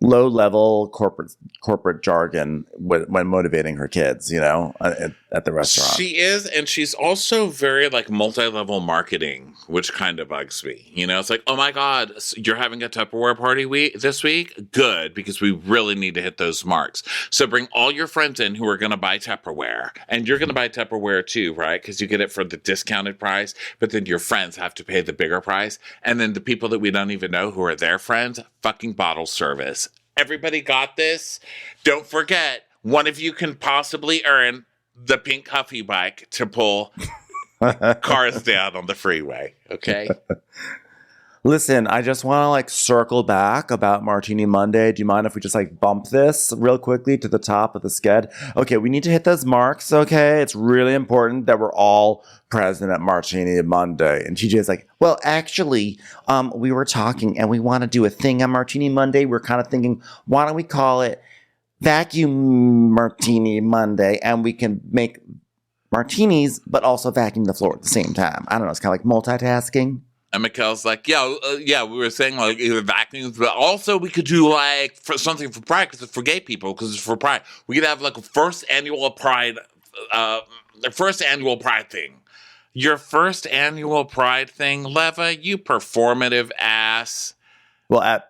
low level corporate jargon when motivating her kids, at the restaurant. She is, and she's also very like multi-level marketing, which kind of bugs me. It's like, "Oh my God, you're having a Tupperware party this week? Good, because we really need to hit those marks. So bring all your friends in who are going to buy Tupperware, and you're going to buy Tupperware too, right? Because you get it for the discounted price, but then your friends have to pay the bigger price, and then the people that we don't even know who are their friends, fucking bottle service. Everybody got this? Don't forget, one of you can possibly earn the pink Huffy bike to pull cars down on the freeway, okay?" Listen, I just want to like circle back about Martini Monday. Do you mind if we just like bump this real quickly to the top of the sked? Okay, we need to hit those marks, okay? It's really important that we're all present at Martini Monday. And TJ's like, "Well, actually, we were talking and we want to do a thing on Martini Monday. We're kind of thinking, why don't we call it Vacuum Martini Monday, and we can make martinis, but also vacuum the floor at the same time." I don't know, it's kind of like multitasking. And Mikel's like, yeah, we were saying like either vacuums, but also we could do like something for Pride because it's for gay people, because it's for Pride. We could have like a first annual Pride thing. Your first annual Pride thing, Leva, you performative ass. Well, at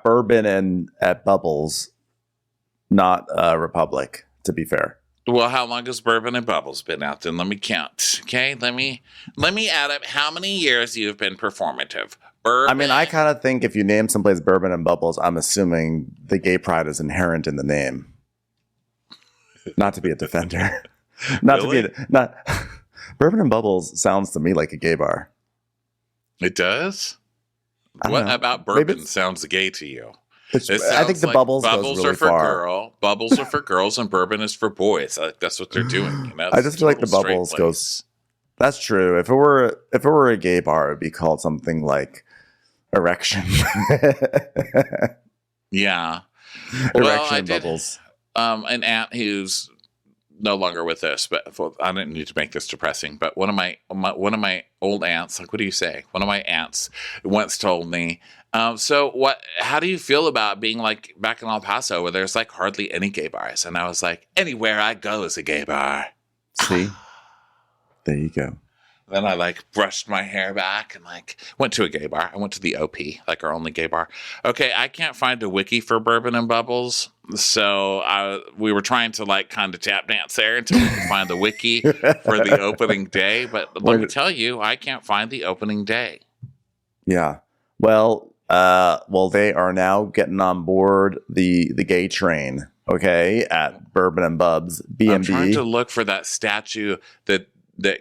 Bourbon and at Bubbles, not Republic, to be fair. Well, how long has Bourbon and Bubbles been out then? Let me count. Okay, let me add up how many years you've been performative. Bourbon. I mean, I kind of think if you name someplace Bourbon and Bubbles, I'm assuming the gay pride is inherent in the name. Not to be a defender. Bourbon and Bubbles sounds to me like a gay bar. It does? What about Bourbon sounds gay to you? I think the bubbles goes really are for far. Bubbles are for girls, and bourbon is for boys. That's what they're doing. You know, I just feel like the bubbles goes. That's true. If it were a gay bar, it'd be called something like erection. Yeah. Erection and bubbles. An aunt who's no longer with us, but I didn't need to make this depressing. But one of my old aunts, like, what do you say? One of my aunts once told me, so what? How do you feel about being like back in El Paso, where there's like hardly any gay bars? And I was like, anywhere I go is a gay bar. See, there you go. Then I like brushed my hair back and like went to a gay bar. I went to the OP, like our only gay bar. Okay, I can't find a wiki for bourbon and bubbles, so we were trying to like kind of tap dance there until we could find the wiki for the opening day. But let me tell you, I can't find the opening day. Yeah, well, they are now getting on board the gay train. Okay, at Bourbon and Bubs B&B. I'm trying to look for that statue that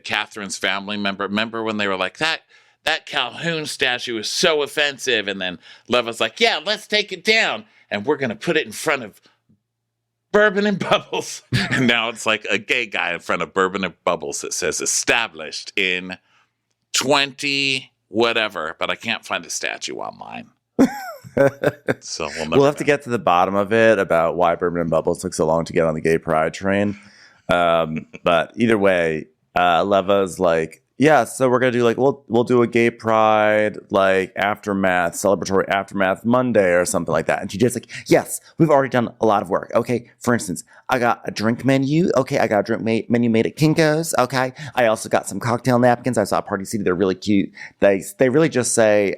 Catherine's family member. Remember when they were like, that Calhoun statue is so offensive, and then Leva's like, yeah, let's take it down, and we're gonna put it in front of Bourbon and Bubbles. And now it's like a gay guy in front of Bourbon and Bubbles that says established in 20 whatever, but I can't find a statue online. So we'll have to get to the bottom of it about why Bourbon and Bubbles took so long to get on the gay pride train. But either way, Leva's like, yeah, so we're gonna do like we'll do a gay pride like celebratory aftermath Monday or something like that. And TJ's like, yes, we've already done a lot of work. Okay, for instance, I got a drink menu. Okay, I got a drink menu made at Kinko's. Okay, I also got some cocktail napkins. I saw Party City. They're really cute. They really just say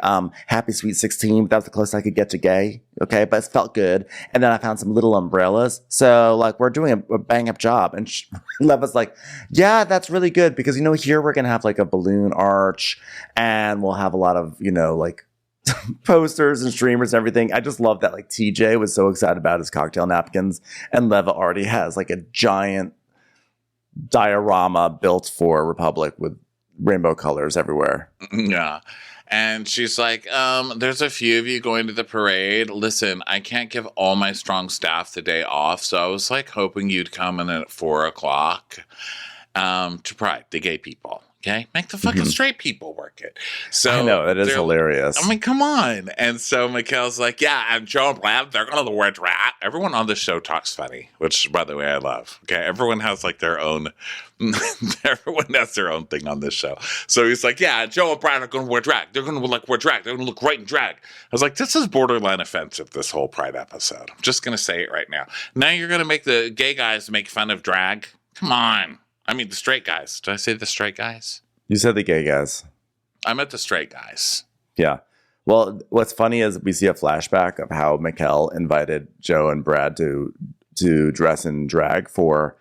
Happy Sweet 16. That was the closest I could get to gay. Okay, but it felt good. And then I found some little umbrellas. So like we're doing a bang up job. And Leva's like, yeah, that's really good because here we're gonna have like a balloon arch, and we'll have a lot of like posters and streamers and everything. I just love that like TJ was so excited about his cocktail napkins, and Leva already has like a giant diorama built for Republic with rainbow colors everywhere. Yeah. And she's like, there's a few of you going to the parade. Listen, I can't give all my strong staff the day off, so I was like hoping you'd come in at 4:00 to Pride, the gay people. Okay, make the fucking straight people work it. So I know, that is hilarious. I mean, come on. And so Mikel's like, yeah, and Joe and Brad, they're going to wear drag. Everyone on this show talks funny, which, by the way, I love. Okay, everyone has like their own. Everyone has their own thing on this show. So he's like, yeah, Joe and Brad are going to wear drag. They're going to like wear drag. They're going to look great in drag. I was like, this is borderline offensive, this whole Pride episode. I'm just going to say it right now. Now you're going to make the gay guys make fun of drag? Come on. I mean, the straight guys. Did I say the straight guys? You said the gay guys. I meant the straight guys. Yeah. Well, what's funny is we see a flashback of how Mikel invited Joe and Brad to dress in drag for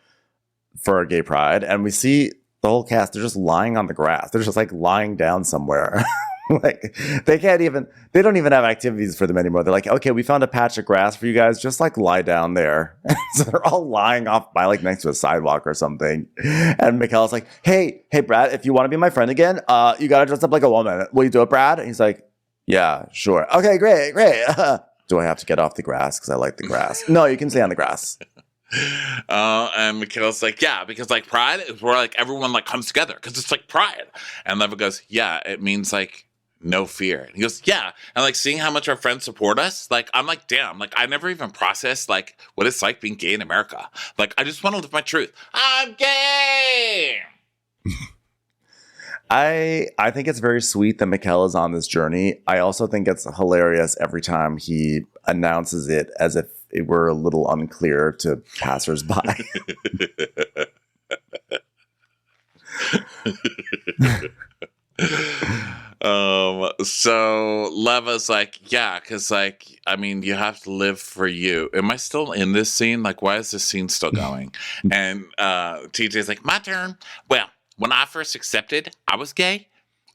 a gay pride. And we see the whole cast, they're just lying on the grass. They're just like lying down somewhere. Like they don't even have activities for them anymore. They're like, okay, we found a patch of grass for you guys. Just like lie down there. So they're all lying off by like next to a sidewalk or something. And Mikel's like, hey, Brad, if you want to be my friend again, you got to dress up like a woman. Will you do it, Brad? And he's like, yeah, sure. Okay, great. Do I have to get off the grass? Because I like the grass. No, you can stay on the grass. And Mikel's like, yeah, because like Pride is where like everyone like comes together because it's like Pride. And Leva goes, yeah, it means like no fear. And he goes, yeah. And like seeing how much our friends support us, like I'm like, damn, like I never even processed like what it's like being gay in America. Like I just want to live my truth. I'm gay. I think it's very sweet that Mikel is on this journey. I also think it's hilarious every time he announces it as if it were a little unclear to passersby. So Leva's like, yeah, because like, I mean, you have to live for you. Am I still in this scene? Like, why is this scene still going? And TJ's like, my turn. Well, when I first accepted I was gay,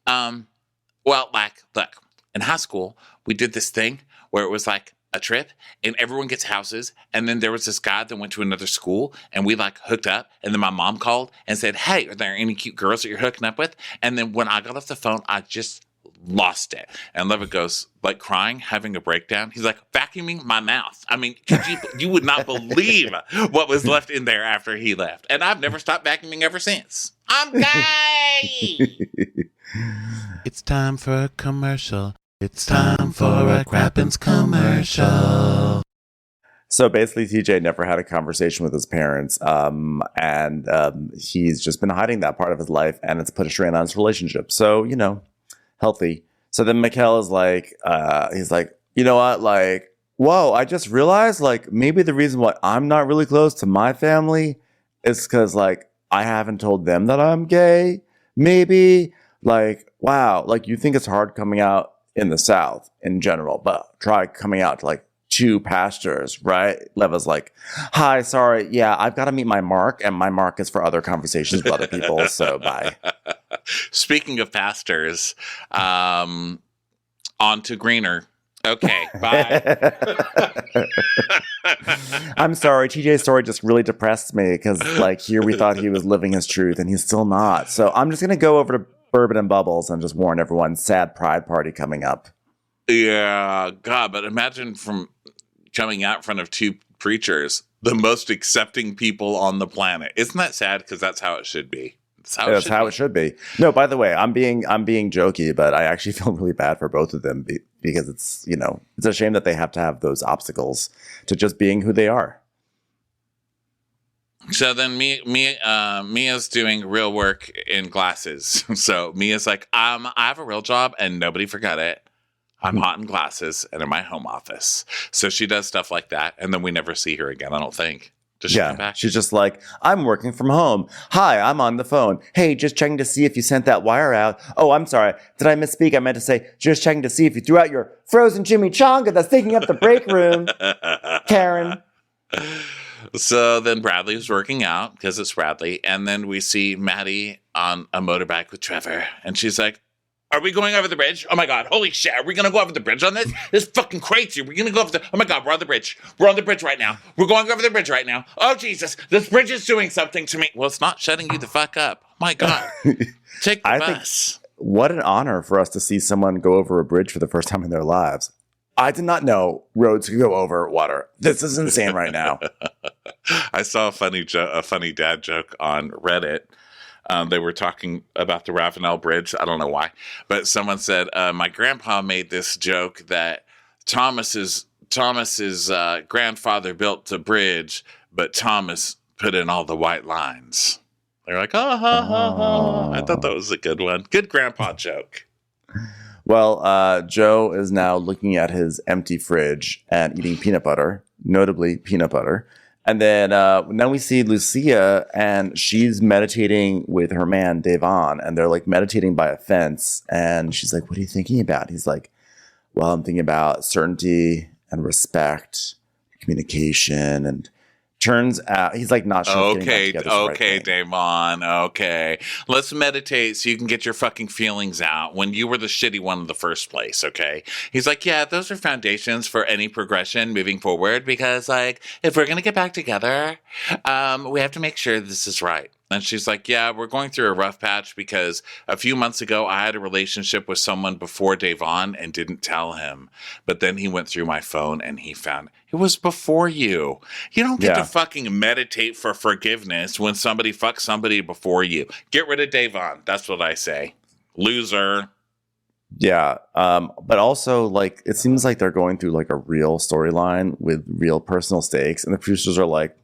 well, like, look, in high school, we did this thing where it was like a trip and everyone gets houses. And then there was this guy that went to another school and we like hooked up. And then my mom called and said, hey, are there any cute girls that you're hooking up with? And then when I got off the phone, I just lost it. And Levitt goes, like, crying, having a breakdown. He's like, vacuuming my mouth. I mean, you would not believe what was left in there after he left. And I've never stopped vacuuming ever since. I'm gay! It's time for a commercial. It's time for a Crappens commercial. So basically, TJ never had a conversation with his parents, and he's just been hiding that part of his life, and it's put a strain on his relationship. So, healthy. So then Mikel is like, he's like, you know what, like, whoa, I just realized, like, maybe the reason why I'm not really close to my family is because, like, I haven't told them that I'm gay. Maybe, like, wow, like, you think it's hard coming out in the South in general, but try coming out to, like, 2 pastors, right? Leva's like, hi, sorry, yeah, I've got to meet my mark, and my mark is for other conversations with other people, so bye. Speaking of pastors, on to greener. Okay, bye. I'm sorry, TJ's story just really depressed me because, like, here we thought he was living his truth, and he's still not. So I'm just going to go over to Bourbon and Bubbles and just warn everyone, sad pride party coming up. Yeah, God, but imagine from coming out in front of 2 preachers, the most accepting people on the planet. Isn't that sad? Because that's how it should be. That's how it should be. No, by the way, I'm being jokey, but I actually feel really bad for both of them because it's, it's a shame that they have to have those obstacles to just being who they are. So then Mia's doing real work in glasses. So Mia's like, I have a real job and nobody forgot it. I'm hot in glasses and in my home office. So she does stuff like that. And then we never see her again, I don't think. Does she come back? She's just like, I'm working from home. Hi, I'm on the phone. Hey, just checking to see if you sent that wire out. Oh, I'm sorry. Did I misspeak? I meant to say, just checking to see if you threw out your frozen chimichanga that's taking up the break room. Karen. So then Bradley's working out because it's Bradley. And then we see Maddie on a motorbike with Trevor. And she's like, are we going over the bridge? Oh my God, holy shit, are we going to go over the bridge on this? This is fucking crazy. We're going to go over oh my God, we're on the bridge. We're on the bridge right now. We're going over the bridge right now. Oh Jesus, this bridge is doing something to me. Well, it's not shutting you the fuck up. Oh my God. Take the bus. What an honor for us to see someone go over a bridge for the first time in their lives. I did not know roads could go over water. This is insane right now. I saw a funny dad joke on Reddit. They were talking about the Ravenel Bridge. I don't know why. But someone said, my grandpa made this joke that Thomas's grandfather built the bridge, but Thomas put in all the white lines. They're like, ha, ha, ha, ha. I thought that was a good one. Good grandpa joke. Well, Joe is now looking at his empty fridge and eating peanut butter, notably peanut butter. And then we see Lucia, and she's meditating with her man, Devon, and they're like meditating by a fence. And she's like, what are you thinking about? He's like, well, I'm thinking about certainty and respect, communication, and turns out he's like not sure. Okay, Devon. Okay, let's meditate so you can get your fucking feelings out when you were the shitty one in the first place. Okay, he's like, yeah, those are foundations for any progression moving forward because, like, if we're gonna get back together, we have to make sure this is right. And she's like, yeah, we're going through a rough patch because a few months ago I had a relationship with someone before Devon and didn't tell him. But then he went through my phone and he found it was before you. You don't get to fucking meditate for forgiveness when somebody fucks somebody before you. Get rid of Devon. That's what I say. Loser. Yeah. But also, like, it seems like they're going through like a real storyline with real personal stakes. And the producers are like,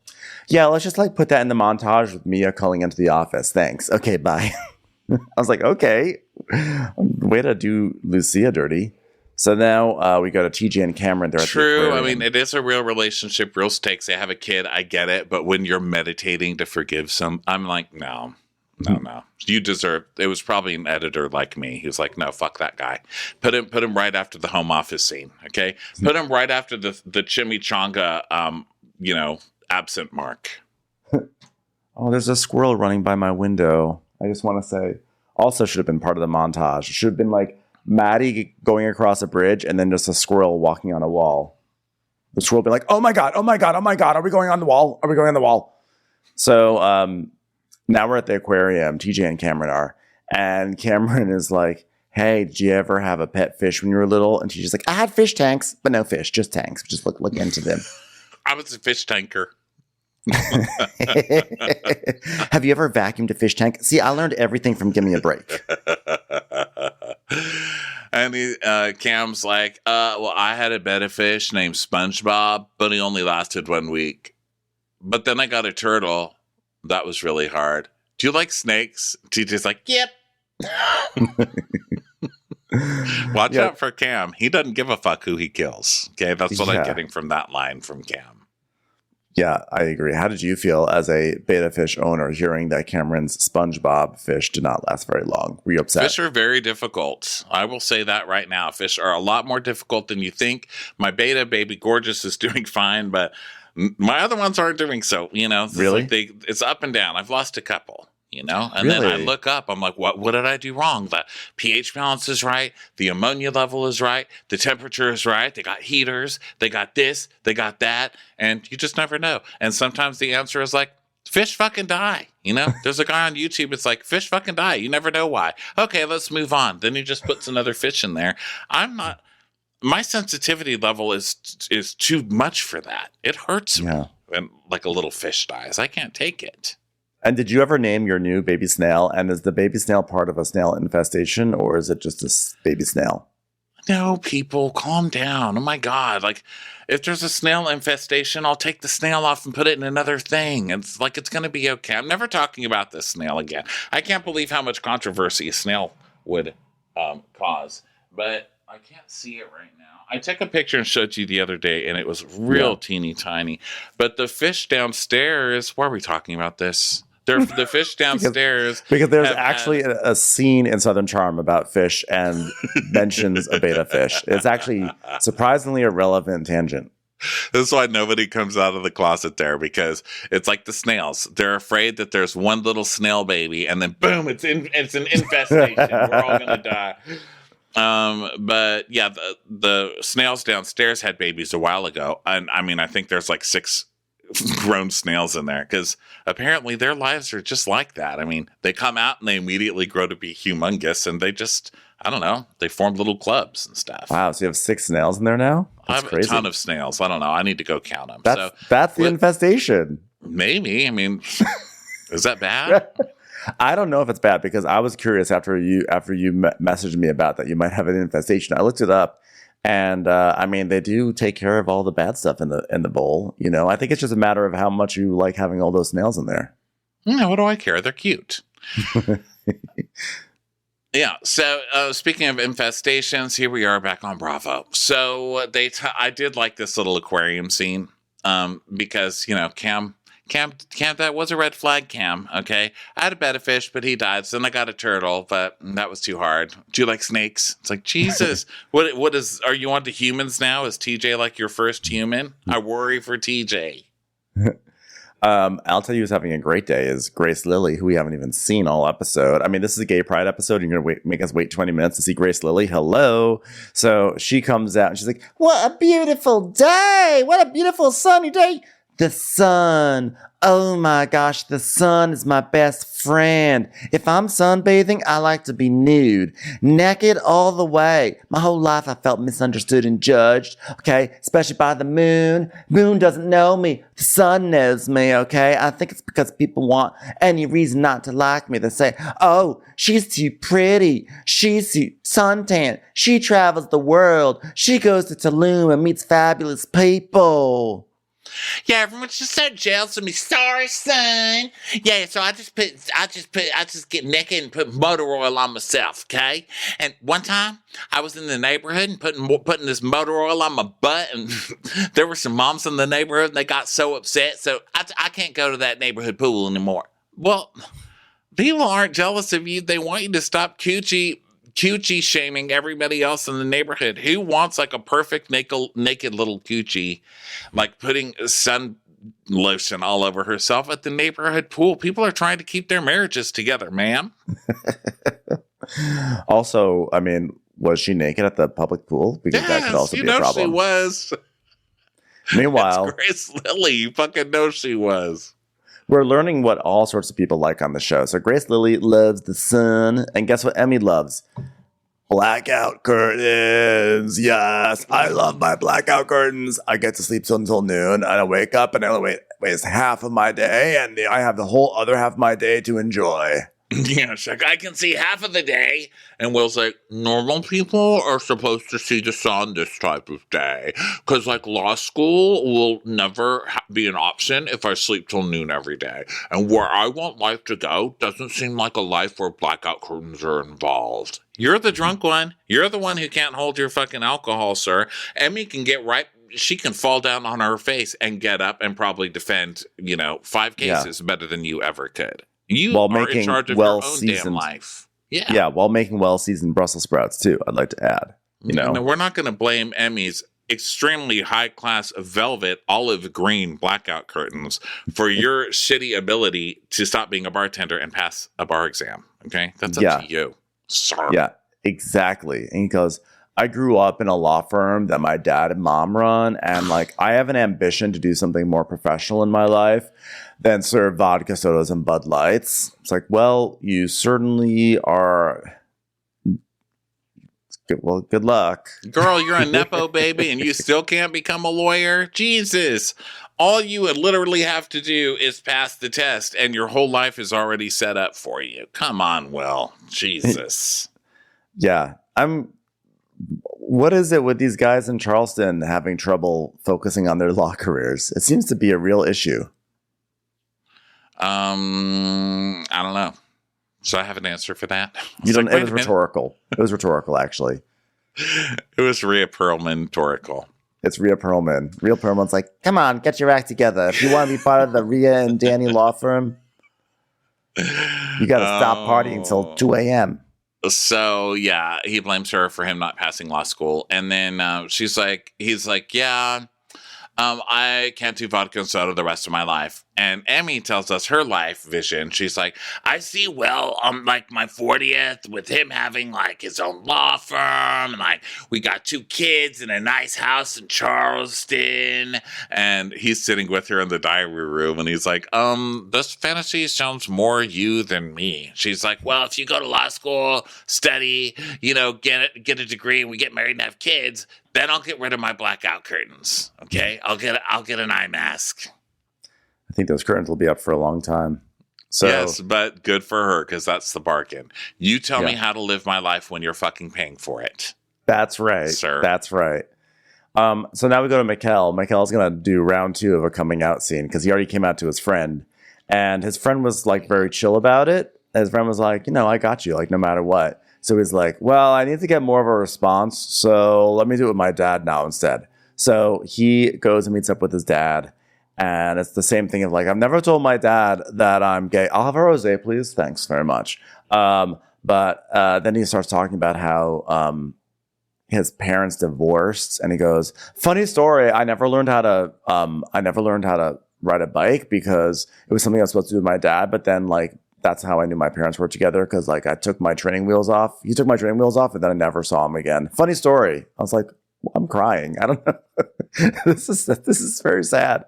yeah, let's just like put that in the montage with Mia calling into the office. Thanks. Okay, bye. I was like, okay, way to do Lucia dirty. So now we go to TJ and Cameron. They're True. I mean, it is a real relationship, real stakes. They have a kid. I get it. But when you're meditating to forgive I'm like, no. You deserve. It was probably an editor like me. He was like, no, fuck that guy. Put him right after the home office scene. Okay. Put him right after the chimichanga, absent mark. Oh, there's a squirrel running by my window. I just want to say, also should have been part of the montage. It should have been like Maddie going across a bridge and then just a squirrel walking on a wall. The squirrel be like, oh my God, are we going on the wall? So now we're at the aquarium, TJ and Cameron are. And Cameron is like, hey, did you ever have a pet fish when you were little? And she's just like, I had fish tanks, but no fish, just tanks. Just look into them. I was a fish tanker. Have you ever vacuumed a fish tank? See, I learned everything from Give Me a Break. And Cam's like, well, I had a betta fish named SpongeBob, but he only lasted 1 week. But then I got a turtle. That was really hard. Do you like snakes? TJ's like, yep. Watch out for Cam. He doesn't give a fuck who he kills. Okay, that's what I'm getting from that line from Cam. Yeah, I agree. How did you feel as a betta fish owner hearing that Cameron's SpongeBob fish did not last very long? Were you upset? Fish are very difficult. I will say that right now. Fish are a lot more difficult than you think. My betta baby Gorgeous is doing fine, but my other ones aren't doing so. Really? It's up and down. I've lost a couple. And then I look up, I'm like, what did I do wrong? The pH balance is right. The ammonia level is right. The temperature is right. They got heaters. They got this. They got that. And you just never know. And sometimes the answer is like, fish fucking die. There's a guy on YouTube. It's like, fish fucking die. You never know why. Okay, let's move on. Then he just puts another fish in there. My sensitivity level is too much for that. It hurts me when like a little fish dies. I can't take it. And did you ever name your new baby snail? And is the baby snail part of a snail infestation, or is it just a baby snail? No, people, calm down. Oh my God. Like, if there's a snail infestation, I'll take the snail off and put it in another thing. It's going to be okay. I'm never talking about this snail again. I can't believe how much controversy a snail would cause. But I can't see it right now. I took a picture and showed you the other day, and it was real teeny tiny. But the fish downstairs, why are we talking about this? The fish downstairs. because there's actually a scene in Southern Charm about fish and mentions a betta fish. It's actually surprisingly a relevant tangent. This is why nobody comes out of the closet there, because it's like the snails. They're afraid that there's one little snail baby, and then boom, it's an infestation. We're all gonna die. But yeah, the snails downstairs had babies a while ago, and I mean, I think there's like 6 grown snails in there, because apparently their lives are just like that. I mean, they come out and they immediately grow to be humongous, and they just, I don't know, they form little clubs and stuff. Wow, so you have 6 snails in there now? That's I have crazy. A ton of snails. I don't know. I need to go count them. That's the infestation. Maybe. I mean, is that bad? I don't know if it's bad, because I was curious after you messaged me about that you might have an infestation. I looked it up. And I mean, they do take care of all the bad stuff in the bowl. I think it's just a matter of how much you like having all those snails in there. Yeah, what do I care? They're cute. Yeah. So speaking of infestations, here we are back on Bravo. So I did like this little aquarium scene because Cam, that was a red flag, Cam, okay? I had a betta fish, but he died. So then I got a turtle, but that was too hard. Do you like snakes? It's like, Jesus. Are you on to humans now? Is TJ like your first human? I worry for TJ. I'll tell you who's having a great day is Grace Lilly, who we haven't even seen all episode. I mean, this is a gay pride episode. You're going to make us wait 20 minutes to see Grace Lilly. Hello. So she comes out and she's like, what a beautiful day. What a beautiful sunny day. The sun. Oh my gosh, the sun is my best friend. If I'm sunbathing, I like to be nude, naked all the way. My whole life I felt misunderstood and judged, okay? Especially by the moon. Moon doesn't know me. The sun knows me, okay? I think it's because people want any reason not to like me. They say, oh, she's too pretty. She's too suntan. She travels the world. She goes to Tulum and meets fabulous people. Yeah, everyone's just so jealous of me. Sorry, son. Yeah, so I just get naked and put motor oil on myself, okay? And one time I was in the neighborhood and putting this motor oil on my butt, and there were some moms in the neighborhood and they got so upset. So I can't go to that neighborhood pool anymore. Well, people aren't jealous of you. They want you to stop coochie shaming everybody else in the neighborhood. Who wants like a perfect naked little coochie, like putting sun lotion all over herself at the neighborhood pool? People are trying to keep their marriages together, ma'am. Also, I mean, was she naked at the public pool? Because that could also be a problem. She was. Meanwhile, it's Grace Lilly. You fucking know she was. We're learning what all sorts of people like on the show. So Grace Lilly loves the sun. And guess what Emmy loves? Blackout curtains. Yes, I love my blackout curtains. I get to sleep until noon, and I wake up and I waste half of my day, and I have the whole other half of my day to enjoy. Yeah, it's like, I can see half of the day. And Will's like, normal people are supposed to see the sun this type of day. Because, like, law school will never be an option if I sleep till noon every day. And where I want life to go doesn't seem like a life where blackout curtains are involved. You're the drunk one. You're the one who can't hold your fucking alcohol, sir. Emmy can get right. She can fall down on her face and get up and probably defend, 5 cases better than you ever could. You while are making in charge of your own damn life. Yeah, while making well-seasoned Brussels sprouts, too, I'd like to add. No, we're not going to blame Emmy's extremely high-class velvet olive green blackout curtains for your shitty ability to stop being a bartender and pass a bar exam, okay? That's up to you. Sorry. Yeah, exactly. And he goes, I grew up in a law firm that my dad and mom run, and, like, I have an ambition to do something more professional in my life than serve vodka sodas and Bud Lights. It's like, well, you certainly are. Well, good luck. Girl, you're a Nepo baby and you still can't become a lawyer? Jesus. All you would literally have to do is pass the test and your whole life is already set up for you. Come on, Will. Jesus. Yeah. What is it with these guys in Charleston having trouble focusing on their law careers? It seems to be a real issue. I don't know. So I have an answer for that. It was rhetorical. It was rhetorical, actually. It was Rhea Perlman-torical. It's Rhea Perlman. Rhea Perlman's like, come on, get your act together. If you want to be part of the Rhea and Danny law firm, you got to stop partying until 2 a.m. So, yeah, he blames her for him not passing law school. And then he's like, yeah, I can't do vodka and soda the rest of my life. And Emmy tells us her life vision. She's like, I see Will on like my 40th with him having like his own law firm. And like we got 2 kids in a nice house in Charleston. And he's sitting with her in the diary room. And he's like, this fantasy sounds more you than me. She's like, well, if you go to law school, study, get a degree, and we get married and have kids, then I'll get rid of my blackout curtains. Okay? I'll get an eye mask. I think those curtains will be up for a long time. So, yes, but good for her because that's the bargain. You tell me how to live my life when you're fucking paying for it. That's right, sir. That's right. So now we go to Mikel. Mikel's going to do round 2 of a coming out scene because he already came out to his friend. And his friend was like very chill about it. His friend was like, I got you, like no matter what. So he's like, well, I need to get more of a response. So let me do it with my dad now instead. So he goes and meets up with his dad. And it's the same thing of like, I've never told my dad that I'm gay. I'll have a rosé, please. Thanks very much. But then he starts talking about how his parents divorced, and he goes, "Funny story. I never learned how to ride a bike because it was something I was supposed to do with my dad. But then like that's how I knew my parents were together because like I took my training wheels off. He took my training wheels off, and then I never saw him again. Funny story." I was like, I'm crying. I don't know. This is very sad.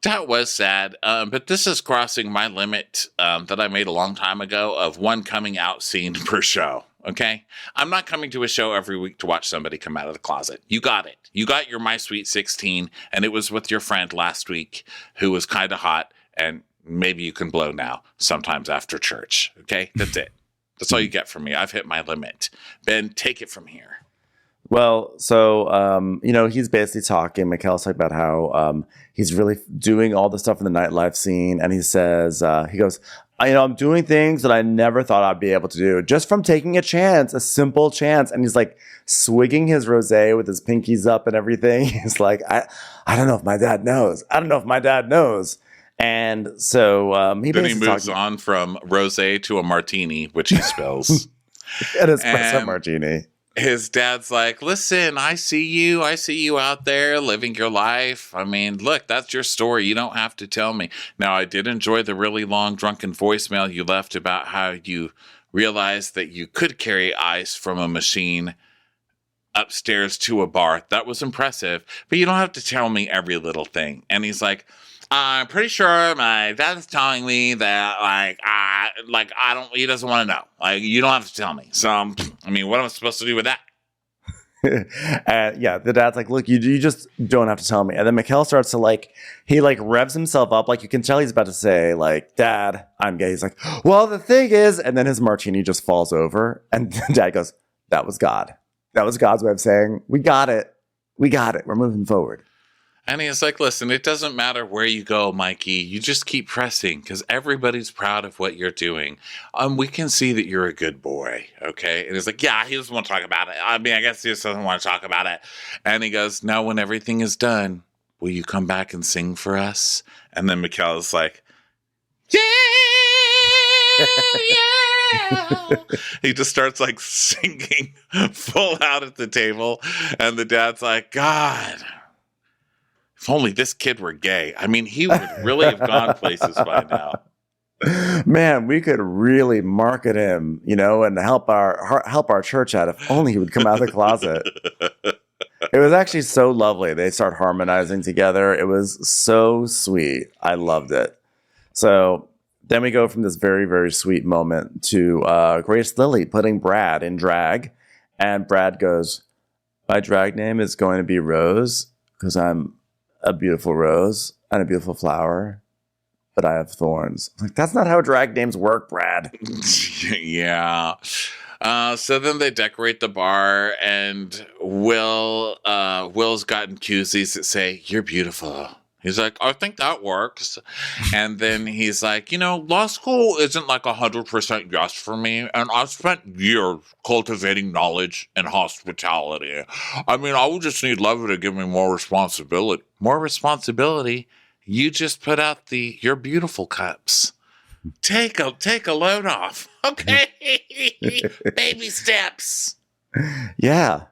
That was sad, but this is crossing my limit that I made a long time ago of 1 coming out scene per show, okay? I'm not coming to a show every week to watch somebody come out of the closet. You got it. You got your My Sweet 16, and it was with your friend last week who was kind of hot, and maybe you can blow now, sometimes after church, okay? That's it. That's all you get from me. I've hit my limit. Ben, take it from here. Well, so, he's basically talking. Mikel's talking about how he's really doing all the stuff in the nightlife scene. And he says, he goes, I'm doing things that I never thought I'd be able to do just from taking a chance, a simple chance. And he's like swigging his rosé with his pinkies up and everything. He's like, I don't know if my dad knows. I don't know if my dad knows. And so then he moves on from rosé to a martini, which he spills. An espresso martini. His dad's like, listen, I see you out there living your life. I mean, look, that's your story. You don't have to tell me. Now, I did enjoy the really long drunken voicemail you left about how you realized that you could carry ice from a machine upstairs to a bar. That was impressive, but you don't have to tell me every little thing. And he's like, I'm pretty sure my dad's telling me that, he doesn't want to know. Like, you don't have to tell me. So, I mean, what am I supposed to do with that? And yeah, the dad's like, look, you just don't have to tell me. And then Mikel starts to he revs himself up. Like, you can tell he's about to say, like, Dad, I'm gay. He's like, well, the thing is, and then his martini just falls over. And Dad goes, that was God. That was God's way of saying, we got it. We got it. We're moving forward. And he's like, listen, it doesn't matter where you go, Mikey. You just keep pressing because everybody's proud of what you're doing. We can see that you're a good boy, okay? And he's like, yeah, he doesn't want to talk about it. I mean, I guess he just doesn't want to talk about it. And he goes, now when everything is done, will you come back and sing for us? And then Mikel is like, yeah. He just starts singing full out at the table. And the dad's like, God, if only this kid were gay. I mean, he would really have gone places by now. Man, we could really market him, and help our church out if only he would come out of the closet. It was actually so lovely. They start harmonizing together. It was so sweet. I loved it. So then we go from this very, very sweet moment to Grace Lilly putting Brad in drag. And Brad goes, my drag name is going to be Rose because I'm a beautiful rose and a beautiful flower, but I have thorns. Like, that's not how drag names work, Brad. Yeah. So then they decorate the bar, and Will's gotten koozies that say, you're beautiful. He's like, I think that works. And then he's like, law school isn't 100% yes for me. And I've spent years cultivating knowledge and hospitality. I mean, I would just need Leva to give me more responsibility. More responsibility? You just put out the You're Beautiful cups. Take a load off. Okay. Baby steps. Yeah.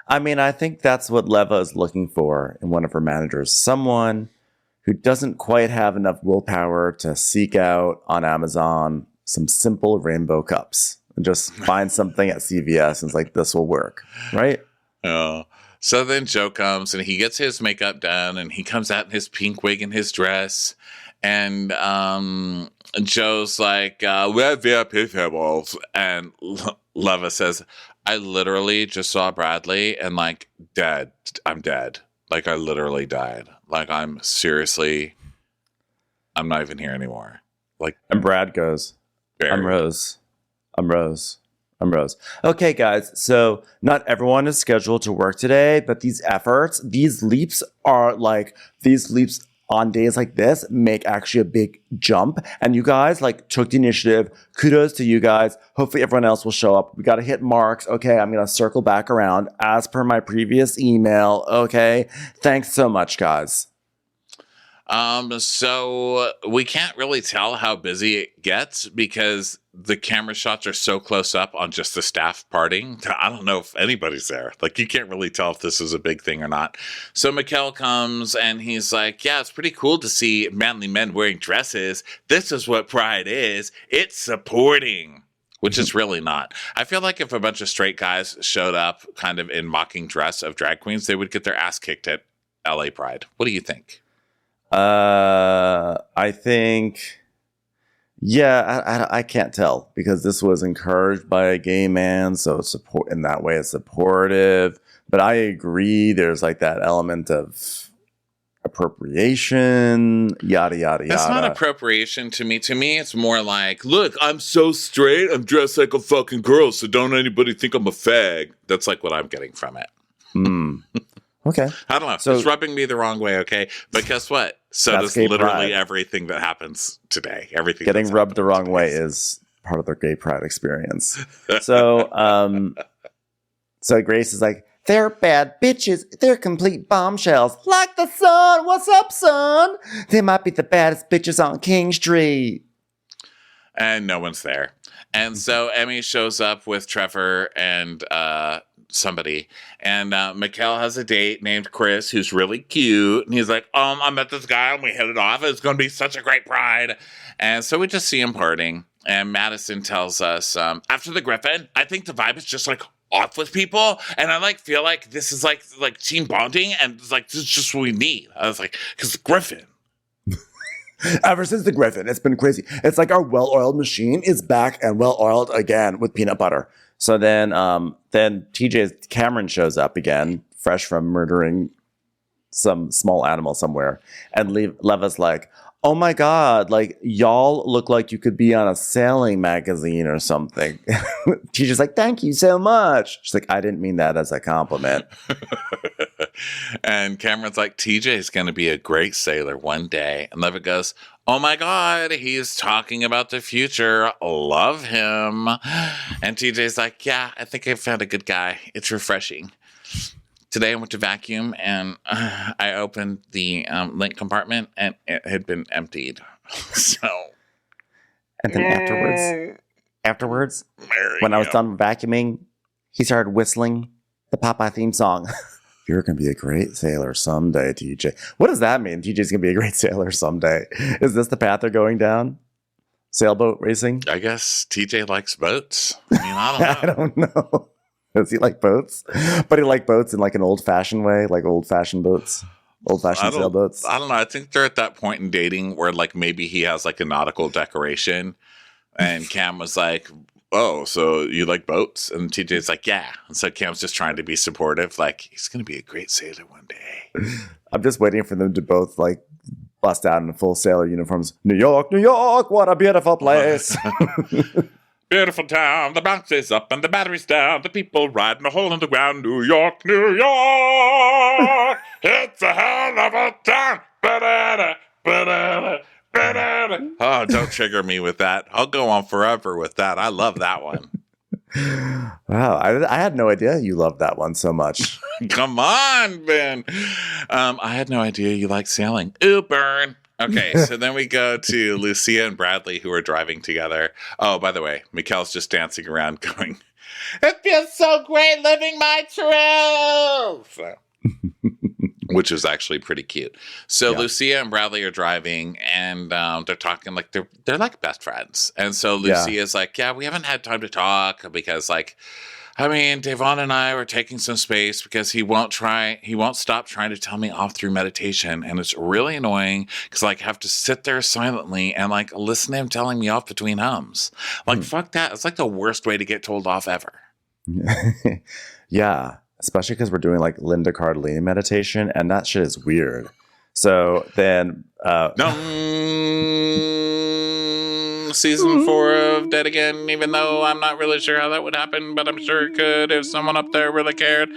I mean, I think that's what Leva is looking for in one of her managers. Someone who doesn't quite have enough willpower to seek out on Amazon some simple rainbow cups and just find something at CVS and it's like, this will work, right? So then Joe comes and he gets his makeup done and he comes out in his pink wig and his dress. And Joe's like, we have VIP tables. And Leva says, I literally just saw Bradley and dead. I'm dead. I literally died. I'm not even here anymore. And Brad goes, I'm Rose. I'm Rose. I'm Rose. Okay, guys. So not everyone is scheduled to work today, but these leaps on days like this make actually a big jump. And you guys took the initiative. Kudos to you guys. Hopefully everyone else will show up. We got to hit marks. Okay. I'm going to circle back around as per my previous email. Okay. Thanks so much, guys. So we can't really tell how busy it gets because the camera shots are so close up on just the staff partying. I don't know if anybody's there. You can't really tell if this is a big thing or not. So Mikel comes and he's like, yeah, it's pretty cool to see manly men wearing dresses. This is what pride is. It's supporting. Which is really not. I feel like if a bunch of straight guys showed up kind of in mocking dress of drag queens, they would get their ass kicked at LA Pride. What do you think? I think, I can't tell because this was encouraged by a gay man, so support in that way it's supportive. But I agree, there's that element of appropriation, yada yada yada. That's not appropriation to me. To me, it's more look, I'm so straight, I'm dressed like a fucking girl, so don't anybody think I'm a fag. That's what I'm getting from it. Okay. I don't know. So, it's rubbing me the wrong way, okay? But guess what? So does literally pride. Everything that happens today. Everything getting rubbed the wrong way is part of their gay pride experience. So, so Grace is like, they're bad bitches. They're complete bombshells. Like the sun. What's up, son? They might be the baddest bitches on King Street. And no one's there. And so Emmy shows up with Trevor and somebody, and Mikel has a date named Chris who's really cute, and he's like, I met this guy and we hit it off. It's going to be such a great pride. And so we just see him partying, and Madison tells us, after the Griffin, I think the vibe is just off with people, and I like feel like this is like team bonding, and it's like this is just what we need. I was like, because the Griffin. Ever since the Griffin, it's been crazy. It's like our well-oiled machine is back and well-oiled again with peanut butter. So then TJ's Cameron shows up again, fresh from murdering some small animal somewhere, and Leva's like, oh my God, like, y'all look like you could be on a sailing magazine or something. TJ's like, thank you so much. She's like, I didn't mean that as a compliment. And Cameron's like, TJ's going to be a great sailor one day. And Leva goes, oh my God, he's talking about the future. Love him. And TJ's like, yeah, I think I found a good guy. It's refreshing. Today I went to vacuum and I opened the lint compartment and it had been emptied. So. And then afterwards, when I was done vacuuming, he started whistling the Popeye theme song. You're going to be a great sailor someday, TJ. What does that mean? TJ's going to be a great sailor someday. Is this the path they're going down? Sailboat racing? I guess TJ likes boats. I mean, I don't know. I don't know. Does he like boats? But he like boats in like an old-fashioned way, like old-fashioned boats, old-fashioned sailboats. I don't know. I think they're at that point in dating where like maybe he has like a nautical decoration, and Cam was like, oh, so you like boats? And TJ's like, yeah. And so Cam's just trying to be supportive. Like, he's going to be a great sailor one day. I'm just waiting for them to both like bust out in full sailor uniforms. New York, New York, what a beautiful place. Beautiful town, the bounce is up and the battery's down. The people riding a hole in the ground. New York, New York, it's a hell of a town. Ba-da-da, ba-da-da, ba-da-da. Oh, don't trigger me with that. I'll go on forever with that. I love that one. Wow, I had no idea you loved that one so much. Come on, Ben. I had no idea you like sailing. Ooh, burn. Okay, so then we go to Lucia and Bradley, who are driving together. Oh, by the way, Mikel's just dancing around going, it feels so great living my truth. Which is actually pretty cute. So yeah. Lucia and Bradley are driving, and they're talking like they're like best friends. And so Lucia's like, yeah, we haven't had time to talk because like, I mean, Devon and I were taking some space because he won't stop trying to tell me off through meditation. And it's really annoying because like I have to sit there silently and like listen to him telling me off between hums. Like, fuck that. It's like the worst way to get told off ever. Yeah. Especially because we're doing like Linda Cardellini meditation and that shit is weird. So then, season 4 of Dead Again, even though I'm not really sure how that would happen, but I'm sure it could if someone up there really cared.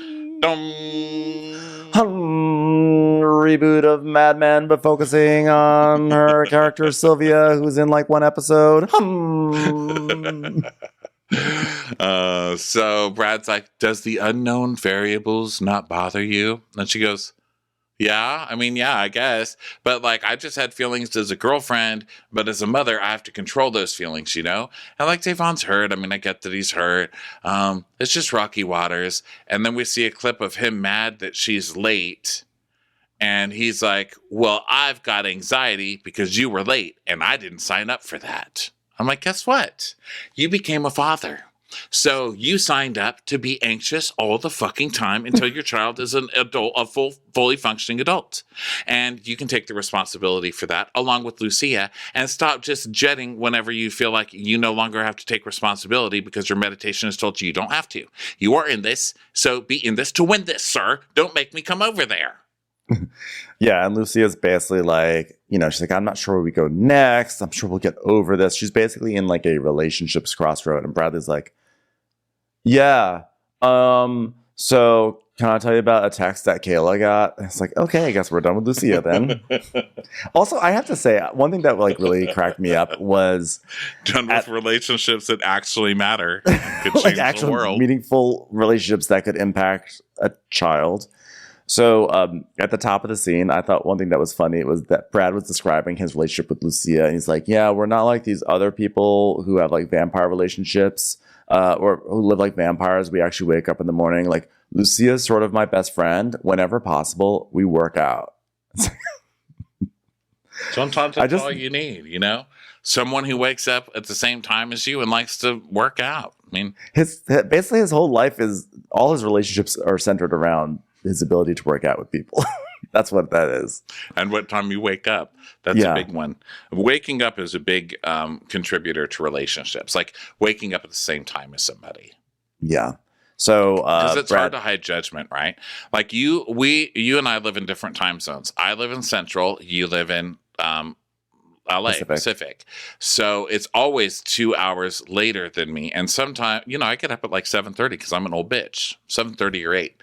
Reboot of Mad Men, but focusing on her character Sylvia, who's in like one episode. So Brad's like, does the unknown variables not bother you? And she goes, yeah, I mean, yeah, I guess. But like, I just had feelings as a girlfriend, but as a mother, I have to control those feelings, you know? And like, Devon's hurt. I mean, I get that he's hurt. It's just rocky waters. And then we see a clip of him mad that she's late. And he's like, well, I've got anxiety because you were late and I didn't sign up for that. I'm like, guess what? You became a father. So you signed up to be anxious all the fucking time until your child is an adult, a fully functioning adult. And you can take the responsibility for that along with Lucia and stop just jetting whenever you feel like you no longer have to take responsibility because your meditation has told you you don't have to. You are in this, so be in this to win this, sir. Don't make me come over there. Yeah, and Lucia's basically like, you know, she's like, I'm not sure where we go next. I'm sure we'll get over this. She's basically in like a relationships crossroad. And Bradley's like, yeah, so can I tell you about a text that Kayla got? It's like, okay, I guess we're done with Lucia then. Also, I have to say, one thing that like really cracked me up was done with relationships that actually matter. Could change like actual the world. Meaningful relationships that could impact a child. So at the top of the scene, I thought one thing that was funny was that Brad was describing his relationship with Lucia. And he's like, yeah, we're not like these other people who have like vampire relationships or who live like vampires. We actually wake up in the morning. Like Lucia's sort of my best friend. Whenever possible, we work out. Sometimes that's all you need, you know? Someone who wakes up at the same time as you and likes to work out. I mean, basically his whole life is all his relationships are centered around his ability to work out with people. That's what that is. and what time you wake up. That's a big one. Waking up is a big contributor to relationships. Like waking up at the same time as somebody. Yeah. So, because it's hard to hide judgment, right? Like you and I live in different time zones. I live in Central. You live in LA Pacific. So it's always 2 hours later than me. And sometimes, I get up at like 7:30 because I'm an old bitch. 7:30 or 8.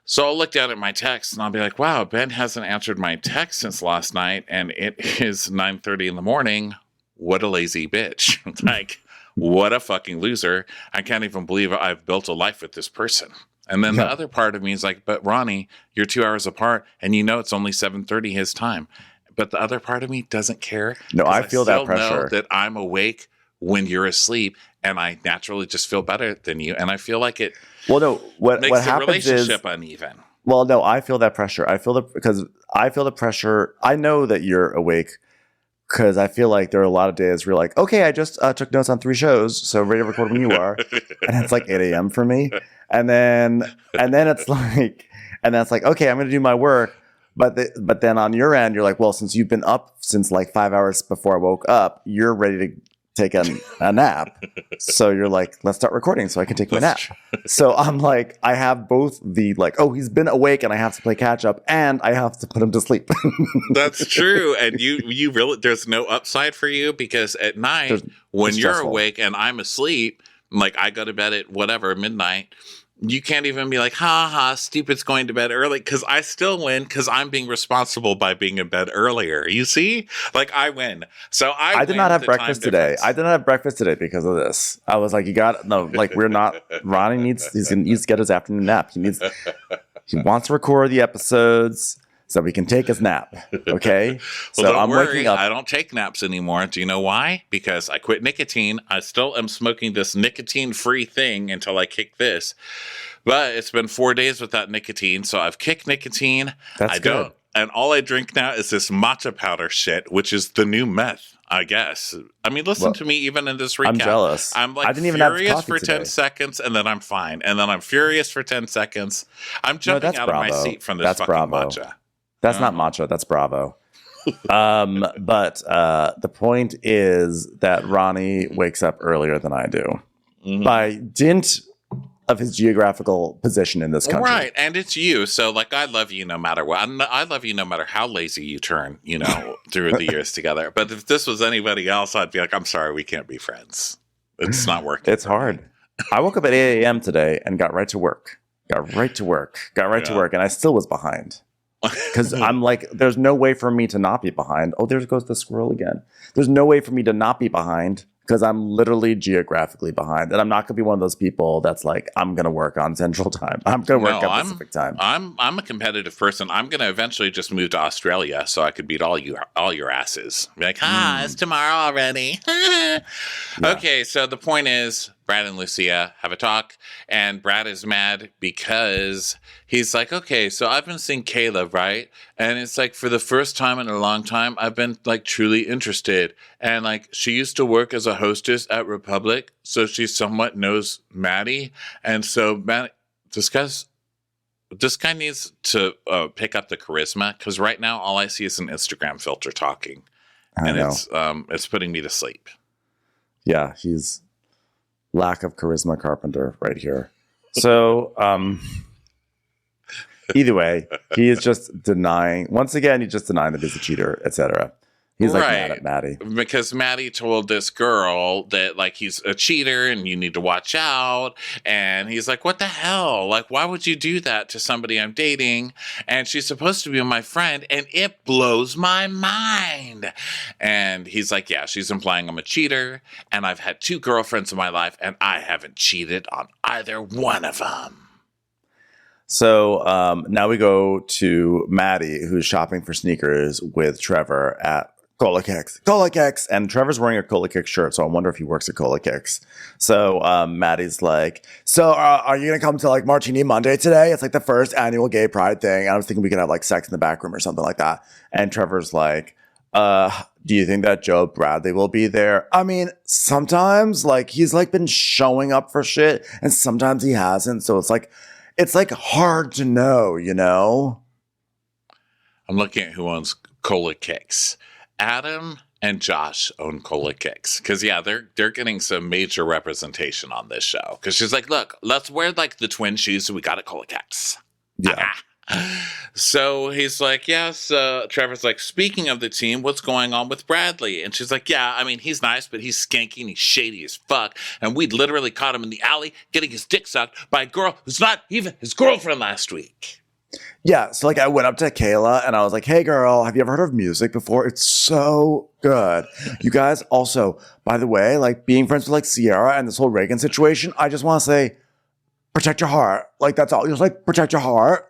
So I'll look down at my text and I'll be like, wow, Ben hasn't answered my text since last night. And it is 9:30 in the morning. What a lazy bitch. Like, what a fucking loser. I can't even believe I've built a life with this person. And then the other part of me is like, but Ronnie, you're 2 hours apart and it's only 7:30 his time. But the other part of me doesn't care. No, I feel that pressure. Know that I'm awake when you're asleep and I naturally just feel better than you. And I feel like it what makes the happens relationship is, uneven. Well, no, I feel that pressure. I feel the pressure. I know that you're awake because I feel like there are a lot of days where you're like, okay, I just took notes on 3 shows, so ready to record when you are. And it's like 8 a.m. for me. And then it's like, okay, I'm going to do my work. But then on your end, you're like, well, since you've been up since like 5 hours before I woke up, you're ready to take a nap. So you're like, let's start recording so I can take my nap. So I'm like, I have both the like, oh, he's been awake and I have to play catch up and I have to put him to sleep. That's true. And you really, there's no upside for you because at night when you're stressful. Awake and I'm asleep, like I go to bed at whatever, midnight, you can't even be like, ha, stupid's going to bed early, because I still win because I'm being responsible by being in bed earlier. You see? Like, I win. So I did not have breakfast today. I did not have breakfast today because of this. I was like, we're not, Ronnie needs to get his afternoon nap. He wants to record the episodes so we can take his nap. Okay? So don't I'm worry, waking up. I don't take naps anymore. Do you know why? Because I quit nicotine. I still am smoking this nicotine-free thing until I kick this. But it's been 4 days without nicotine, so I've kicked nicotine. That's good. And all I drink now is this matcha powder shit, which is the new meth, I guess. I mean, listen to me even in this recap. I'm jealous. I'm like I didn't even furious have for 10 today. seconds, and then I'm fine. And then I'm furious for 10 seconds. I'm jumping out of my seat from this fucking matcha. That's not matcha. That's Bravo. But the point is that Ronnie wakes up earlier than I do by dint of his geographical position in this country. Right. And it's you. So, like, I love you no matter what. I love you no matter how lazy you turn, through the years together. But if this was anybody else, I'd be like, I'm sorry, we can't be friends. It's not working. It's hard. I woke up at 8 a.m. today and got right to work. To work. And I still was behind. Because I'm like, there's no way for me to not be behind. Oh, there goes the squirrel again. There's no way for me to not be behind because I'm literally geographically behind. And I'm not going to be one of those people that's like, I'm going to work on Central Time. I'm going to work on Pacific Time. I'm a competitive person. I'm going to eventually just move to Australia so I could beat all your asses. Be like, it's tomorrow already. Okay, so the point is, Brad and Lucia have a talk, and Brad is mad because he's like, okay, so I've been seeing Kayla, right? And it's like, for the first time in a long time, I've been like truly interested. And like, she used to work as a hostess at Republic, so she somewhat knows Maddie. And so Maddie, this guy needs to pick up the charisma, because right now all I see is an Instagram filter talking. It's putting me to sleep. Yeah, he's lack of charisma Carpenter right here. So either way, he is just denying that he's a cheater, etc. He's like mad at Maddie. Because Maddie told this girl that like he's a cheater and you need to watch out. And he's like, what the hell? Like, why would you do that to somebody I'm dating? And she's supposed to be my friend, and it blows my mind. And he's like, yeah, she's implying I'm a cheater, and I've had 2 girlfriends in my life, and I haven't cheated on either one of them. So now we go to Maddie, who's shopping for sneakers with Trevor at Cola Kicks. And Trevor's wearing a Cola Kicks shirt, so I wonder if he works at Cola Kicks. So Maddie's like, so are you going to come to like Martini Monday today? It's like the first annual gay pride thing. I was thinking we could have like sex in the back room or something like that. And Trevor's like, do you think that Joe Bradley will be there? I mean, sometimes like he's like been showing up for shit and sometimes he hasn't. So it's like hard to know, you know? I'm looking at who owns Cola Kicks. Adam and Josh own Cola Kicks. Because, yeah, they're getting some major representation on this show. Because she's like, look, let's wear, like, the twin shoes we got at Cola Kicks. Yeah. So he's like, yes. Trevor's like, speaking of the team, what's going on with Bradley? And she's like, yeah, I mean, he's nice, but he's skanky and he's shady as fuck. And we literally caught him in the alley getting his dick sucked by a girl who's not even his girlfriend last week. Yeah, so like I went up to Kayla and I was like, hey girl, have you ever heard of music before? It's so good. You guys also, by the way, like being friends with like Sierra and this whole Reagan situation, I just want to say, protect your heart. Like that's all. Just like protect your heart.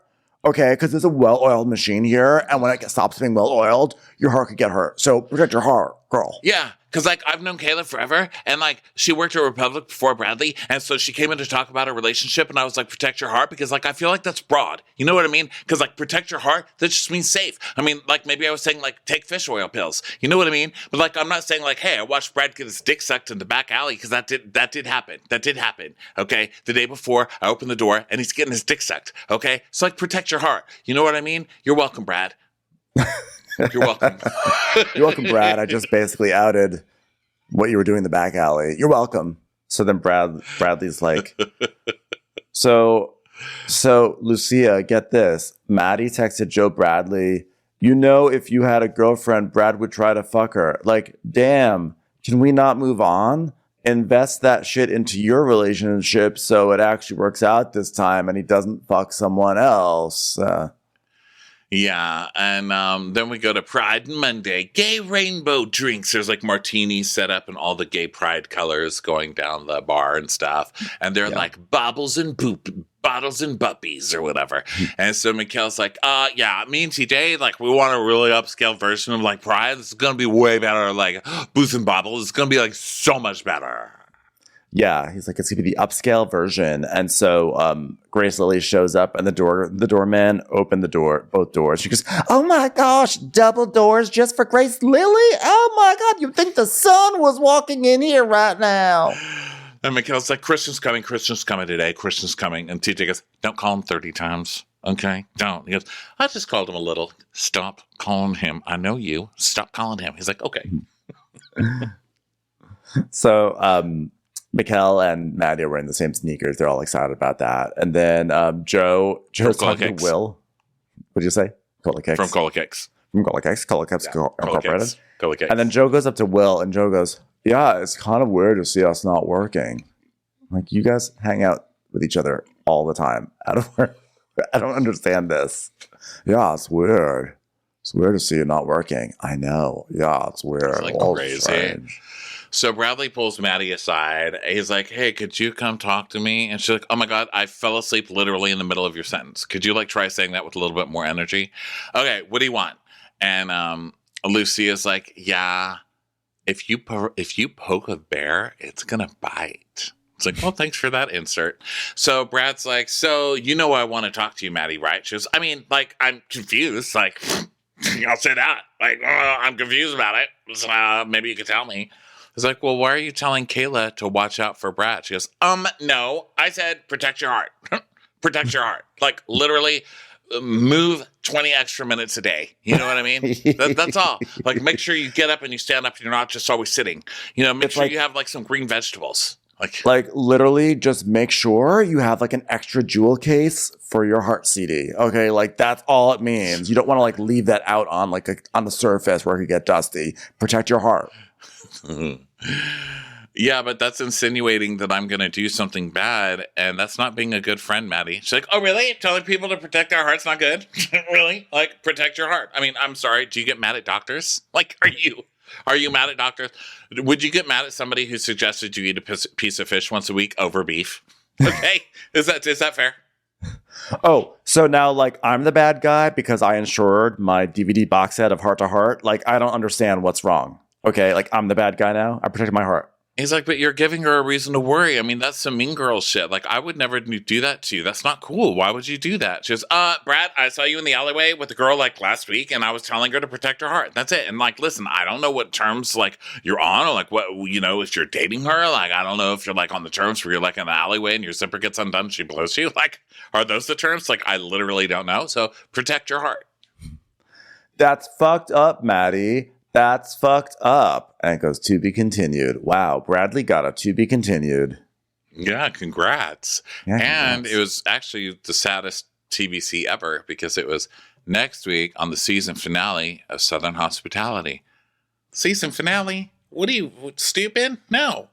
Okay, because there's a well-oiled machine here, and when it stops being well-oiled, your heart could get hurt. So protect your heart, girl. Yeah, because, like, I've known Kayla forever, and, like, she worked at Republic before Bradley, and so she came in to talk about her relationship, and I was like, protect your heart, because, like, I feel like that's broad. You know what I mean? Because, like, protect your heart, that just means safe. I mean, like, maybe I was saying, like, take fish oil pills. You know what I mean? But, like, I'm not saying, like, hey, I watched Brad get his dick sucked in the back alley, because that did happen. That did happen, okay? The day before, I opened the door, and he's getting his dick sucked, okay? So, like, protect your heart. You know what I mean? You're welcome, Brad. You're welcome. You're welcome, Brad. I just basically outed what you were doing in the back alley. You're welcome. So then Bradley's like, so Lucia, get this. Maddie texted Joe Bradley, you know, if you had a girlfriend, Brad would try to fuck her. Like, damn, can we not move on? Invest that shit into your relationship so it actually works out this time and he doesn't fuck someone else. Yeah, and then we go to Pride Monday. Gay rainbow drinks. There's like martinis set up and all the gay pride colors going down the bar and stuff. And they're like bottles and buppies or whatever. And so Mikel's like, yeah, me and TJ, like, we want a really upscale version of like Pride. This is going to be way better. Like, booze and bubbles. It's going to be like so much better. Yeah, he's like, it's gonna be the upscale version. And so Grace Lily shows up and the doorman opened both doors. She goes, oh my gosh, double doors just for Grace Lily? Oh my God, you'd think the sun was walking in here right now. And Mikel's like, Christian's coming today, Christian's coming. And TJ goes, don't call him 30 times, okay? Don't. He goes, I just called him a little. Stop calling him. I know you. Stop calling him. He's like, okay. So, Mikel and Maddie are wearing the same sneakers. They're all excited about that. And then Joe's talking to Will. What did you say? Cola Kicks. From Cola Kicks. From Cola Kicks. Cola Kicks Incorporated. Cola Kicks. And then Joe goes up to Will and Joe goes, yeah, it's kind of weird to see us not working. Like, you guys hang out with each other all the time. I don't understand this. Yeah, it's weird. It's weird to see you not working. I know. Yeah, it's weird. It's like crazy. Strange. So Bradley pulls Maddie aside. He's like, hey, could you come talk to me? And she's like, oh my God, I fell asleep literally in the middle of your sentence. Could you like try saying that with a little bit more energy? Okay, what do you want? And Lucia's like, yeah, if you poke a bear, it's going to bite. It's like, well, thanks for that insert. So Brad's like, so you know I want to talk to you, Maddie, right? She goes, I mean, like, I'm confused. Like, I'll say that. Like, I'm confused about it. So, maybe you could tell me. He's like, well, why are you telling Kayla to watch out for Brad? She goes, no, I said protect your heart. Protect your heart. Like, literally move 20 extra minutes a day. You know what I mean? That's all. Like, make sure you get up and you stand up and you're not just always sitting. You know, make sure you have, like, some green vegetables. Like literally just make sure you have, like, an extra jewel case for your heart CD. Okay? Like, that's all it means. You don't want to, like, leave that out on, like, on the surface where it could get dusty. Protect your heart. Yeah, but that's insinuating that I'm going to do something bad, and that's not being a good friend, Maddie. She's like, oh, really? Telling people to protect our heart's not good? Really? Like, protect your heart. I mean, I'm sorry. Do you get mad at doctors? Like, are you mad at doctors? Would you get mad at somebody who suggested you eat a piece of fish once a week over beef? Okay. Is that fair? Oh, so now, like, I'm the bad guy because I insured my DVD box set of Heart to Heart. Like, I don't understand what's wrong. Okay, like, I'm the bad guy now. I protected my heart. He's like, but you're giving her a reason to worry. I mean, that's some mean girl shit. Like, I would never do that to you. That's not cool. Why would you do that? She goes, Brad, I saw you in the alleyway with a girl like last week, and I was telling her to protect her heart. That's it. And like, listen, I don't know what terms like you're on, or like what, you know, if you're dating her. Like, I don't know if you're like on the terms where you're like in the alleyway and your zipper gets undone, she blows you. Like, are those the terms? Like, I literally don't know. So protect your heart. That's fucked up, Maddie. That's fucked up. And it goes, to be continued. Wow, Bradley got a to be continued. Yeah, congrats. Yeah, and congrats. it was actually the saddest TBC ever because it was next week on the season finale of Southern Hospitality. Season finale? What are you, stupid? No.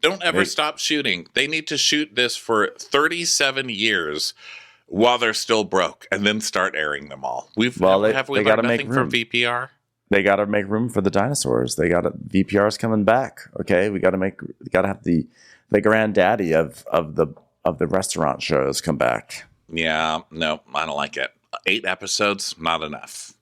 Don't ever stop shooting. They need to shoot this for 37 years while they're still broke and then start airing them all. Have we learned nothing from VPR? They got to make room for the dinosaurs. VPR's coming back. Okay, we got to have the granddaddy of the restaurant shows come back. Yeah, no, I don't like it. 8 episodes, not enough.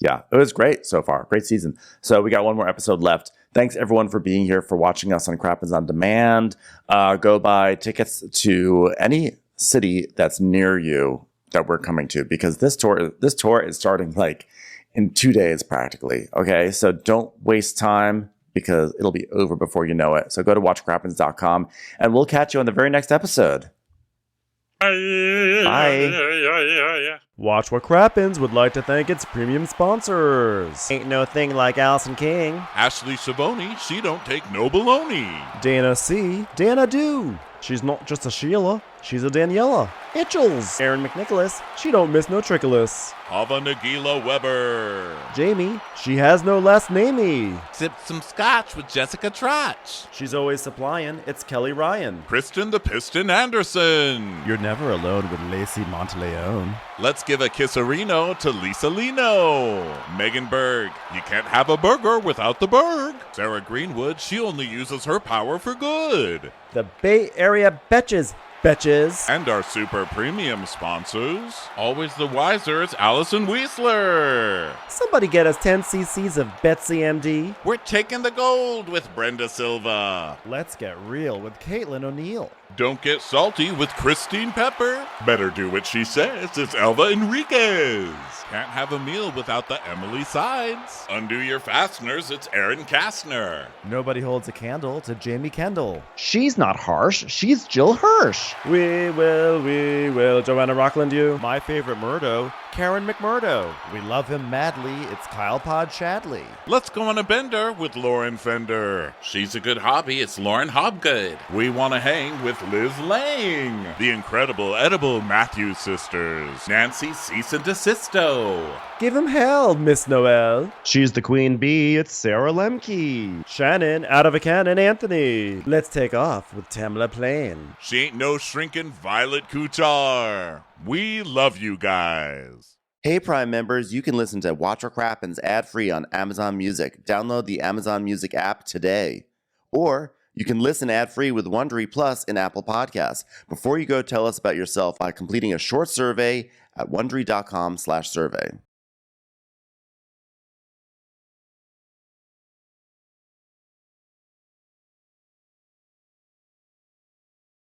Yeah, it was great so far. Great season. So we got one more episode left. Thanks everyone for being here, for watching us on Crappens on Demand. Go buy tickets to any city that's near you that we're coming to, because this tour is starting like in 2 days practically. Okay, so don't waste time because it'll be over before you know it. So go to watchcrappens.com and we'll catch you on the very next episode. Bye. Watch What Crappens would like to thank its premium sponsors. Ain't no thing like Allison King. Ashley Savoni, she don't take no baloney. Dana C. Dana Do. She's not just a Sheila, she's a Daniela. Itchels. Aaron McNicholas. She don't miss no trickolas. Hava Nagila Weber. Jamie. She has no last namey. Sipped some scotch with Jessica Trotch. She's always supplying. It's Kelly Ryan. Kristen the Piston Anderson. You're never alone with Lacey Monteleone. Let's give a kisserino to Lisa Lino. Megan Berg, you can't have a burger without the Berg. Sarah Greenwood, she only uses her power for good. The Bay Area Betches. Betches. And our super premium sponsors. Always the wiser, it's Allison Weisler. Somebody get us 10 cc's of Betsy MD. We're taking the gold with Brenda Silva. Let's get real with Caitlin O'Neill. Don't get salty with Christine Pepper. Better do what she says, it's Elva Enriquez. Can't have a meal without the Emily Sides. Undo your fasteners, it's Aaron Kastner. Nobody holds a candle to Jamie Kendall. She's not harsh, she's Jill Hirsch. We will, Joanna Rockland you. My favorite Murdo, Karen McMurdo. We love him madly, it's Kyle Pod Shadley. Let's go on a bender with Lauren Fender. She's a good hobby. It's Lauren Hobgood. We want to hang with Liz Lang. The incredible edible Matthews sisters. Nancy Cease and Desisto. Give him hell, Miss Noel. She's the queen bee, it's Sarah Lemke. Shannon, out of a cannon, Anthony. Let's take off with Tamla Plain. She ain't no shrinking Violet Kuchar. We love you guys. Hey Prime members, you can listen to Watch What Crappens ad-free on Amazon Music. Download the Amazon Music app today. Or you can listen ad-free with Wondery Plus in Apple Podcasts. Before you go, tell us about yourself by completing a short survey at Wondery.com/survey.